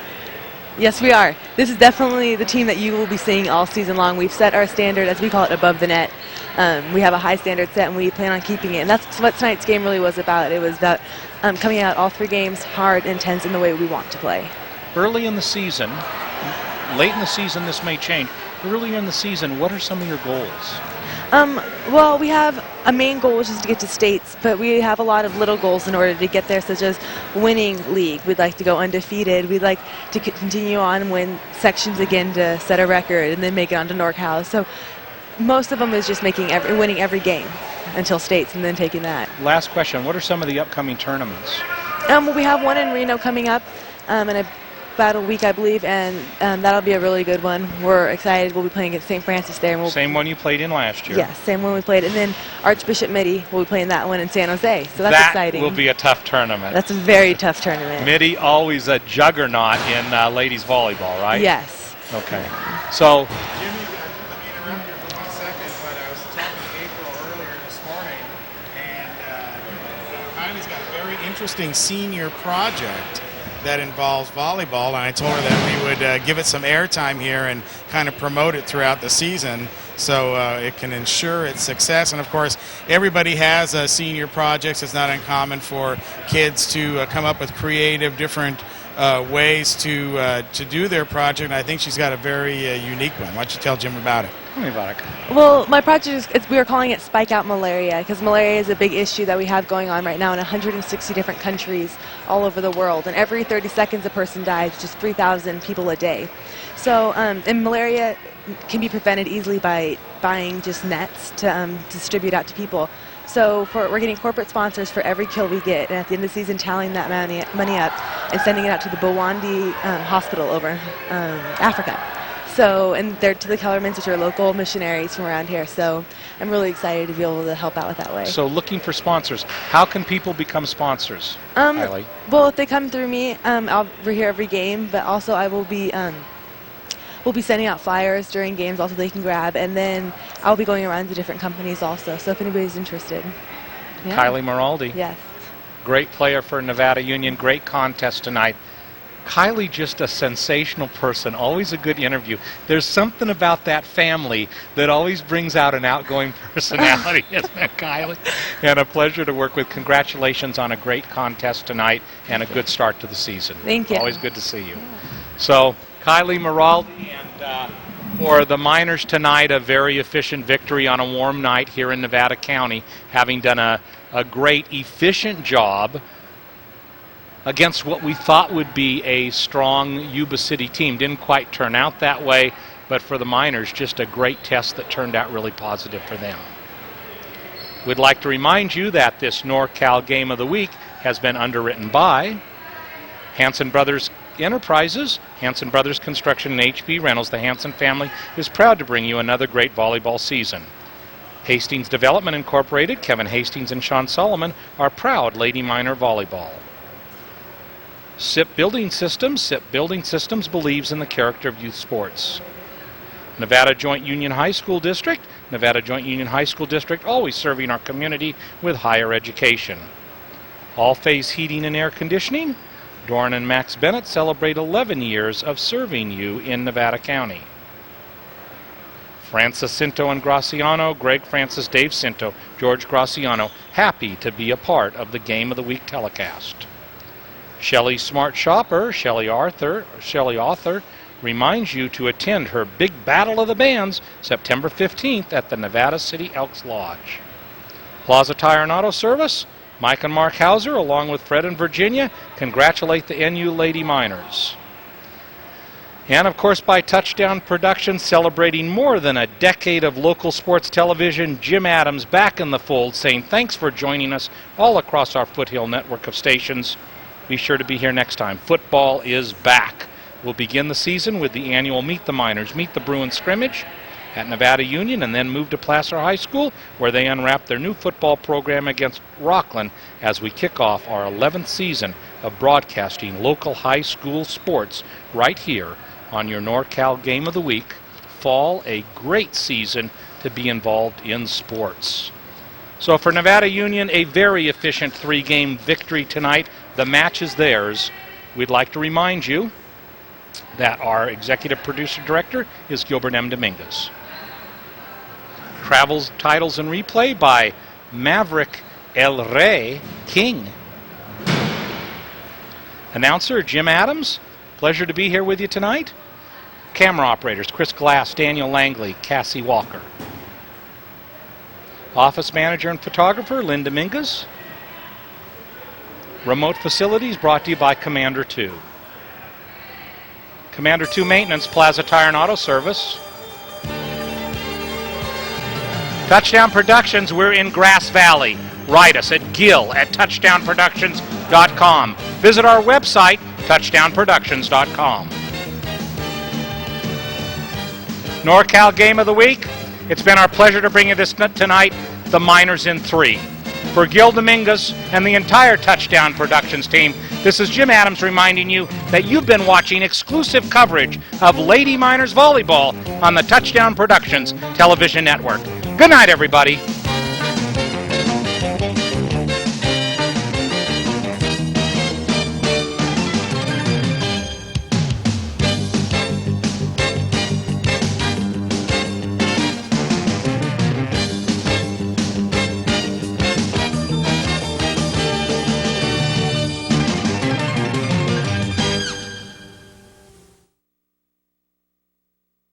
F: Yes, we are. This is definitely the team that you will be seeing all season long. We've set our standard, as we call it, above the net. We have a high standard set, and we plan on keeping it. And that's what tonight's game really was about. It was about coming out all three games hard, intense, in the way we want to play.
A: Early in the season, late in the season this may change. Earlier in the season, what are some of your goals?
F: Well, we have a main goal, which is to get to states, but we have a lot of little goals in order to get there, such as winning league. We'd like to go undefeated. We'd like to continue on and win sections again to set a record and then make it onto NorCal. So most of them is just winning every game. until states and then taking that.
A: Last question, what are some of the upcoming tournaments?
F: Well, we have one in Reno coming up in about a week, I believe, and that'll be a really good one. We're excited. We'll be playing against St. Francis there. And
A: Same one you played in last year.
F: Yes, same one we played. And then Archbishop Mitty will be playing that one in San Jose. So that's exciting.
A: That will be a tough tournament.
F: That's a very tough tournament.
A: Mitty, always a juggernaut in ladies volleyball, right?
F: Yes.
A: Okay. So,
D: Jimmy, let me interrupt you for 1 second, but I was talking to April earlier this morning, and Kylie's got a very interesting senior project that involves volleyball, and I told her that we would give it some airtime here and kind of promote it throughout the season so it can ensure its success. And of course, everybody has senior projects. It's not uncommon for kids to come up with creative, different ways to do their project. And I think she's got a very unique one. Why don't you tell Jim about it?
A: tell me about it.
F: Well, my project is, we are calling it Spike Out Malaria, because malaria is a big issue that we have going on right now in 160 different countries all over the world. And every 30 seconds a person dies, just 3,000 people a day. So, and malaria can be prevented easily by buying just nets to distribute out to people. So we're getting corporate sponsors for every kill we get, and at the end of the season tallying that money up and sending it out to the Bawandi hospital over Africa. So, and they're to the Kellermans, which are local missionaries from around here. So I'm really excited to be able to help out with that way.
A: So looking for sponsors. How can people become sponsors, Kylee?
F: Well, if they come through me, we're here every game, but also I will be we'll be sending out flyers during games also they can grab, and then I'll be going around to different companies also, so if anybody's interested. Yeah.
A: Kylee Miraldi.
F: Yes.
A: Great player for Nevada Union. Great contest tonight. Kylee, just a sensational person, always a good interview. There's something about that family that always brings out an outgoing personality, isn't it, Kylee? And a pleasure to work with. Congratulations on a great contest tonight and a good start to the season.
F: Thank you.
A: Always good to see you. So, Kylee Miraldi, and for the Miners tonight, a very efficient victory on a warm night here in Nevada County, having done a great, efficient job against what we thought would be a strong Yuba City team. Didn't quite turn out that way, but for the Miners, just a great test that turned out really positive for them. We'd like to remind you that this NorCal Game of the Week has been underwritten by Hanson Brothers Enterprises, Hanson Brothers Construction, and HB Rentals. The Hanson family is proud to bring you another great volleyball season. Hastings Development Incorporated, Kevin Hastings and Sean Solomon are proud Lady Miner volleyball. SIP Building Systems. SIP Building Systems believes in the character of youth sports. Nevada Joint Union High School District. Nevada Joint Union High School District, always serving our community with higher education. All Phase Heating and Air Conditioning. Doran and Max Bennett celebrate 11 years of serving you in Nevada County. Francis Cinto and Graciano, Greg Francis, Dave Cinto, George Graciano, happy to be a part of the Game of the Week telecast. Shelley Smart Shopper, Shelley Author, reminds you to attend her Big Battle of the Bands September 15th at the Nevada City Elks Lodge. Plaza Tire and Auto Service, Mike and Mark Hauser, along with Fred and Virginia, congratulate the NU Lady Miners. And, of course, by Touchdown Productions, celebrating more than a decade of local sports television, Jim Adams back in the fold, saying thanks for joining us all across our Foothill network of stations. Be sure to be here next time. Football is back. We'll begin the season with the annual Meet the Miners, Meet the Bruins scrimmage at Nevada Union, and then move to Placer High School, where they unwrap their new football program against Rockland as we kick off our 11th season of broadcasting local high school sports right here on your NorCal Game of the Week. Fall, a great season to be involved in sports. So for Nevada Union, a very efficient 3-game victory tonight. The match is theirs. We'd like to remind you that our executive producer director is Gilbert M. Dominguez. Travels, titles, and replay by Maverick El Rey King. Announcer Jim Adams, pleasure to be here with you tonight. Camera operators Chris Glass, Daniel Langley, Cassie Walker. Office manager and photographer Lynn Dominguez. Remote facilities brought to you by Commander 2. Commander 2 Maintenance, Plaza Tire and Auto Service. Touchdown Productions, we're in Grass Valley. Write us at gil@touchdownproductions.com. Visit our website, touchdownproductions.com. NorCal Game of the Week, it's been our pleasure to bring you this tonight, the Miners in 3. For Gil Dominguez and the entire Touchdown Productions team, this is Jim Adams reminding you that you've been watching exclusive coverage of Lady Miners Volleyball on the Touchdown Productions television network. Good night, everybody.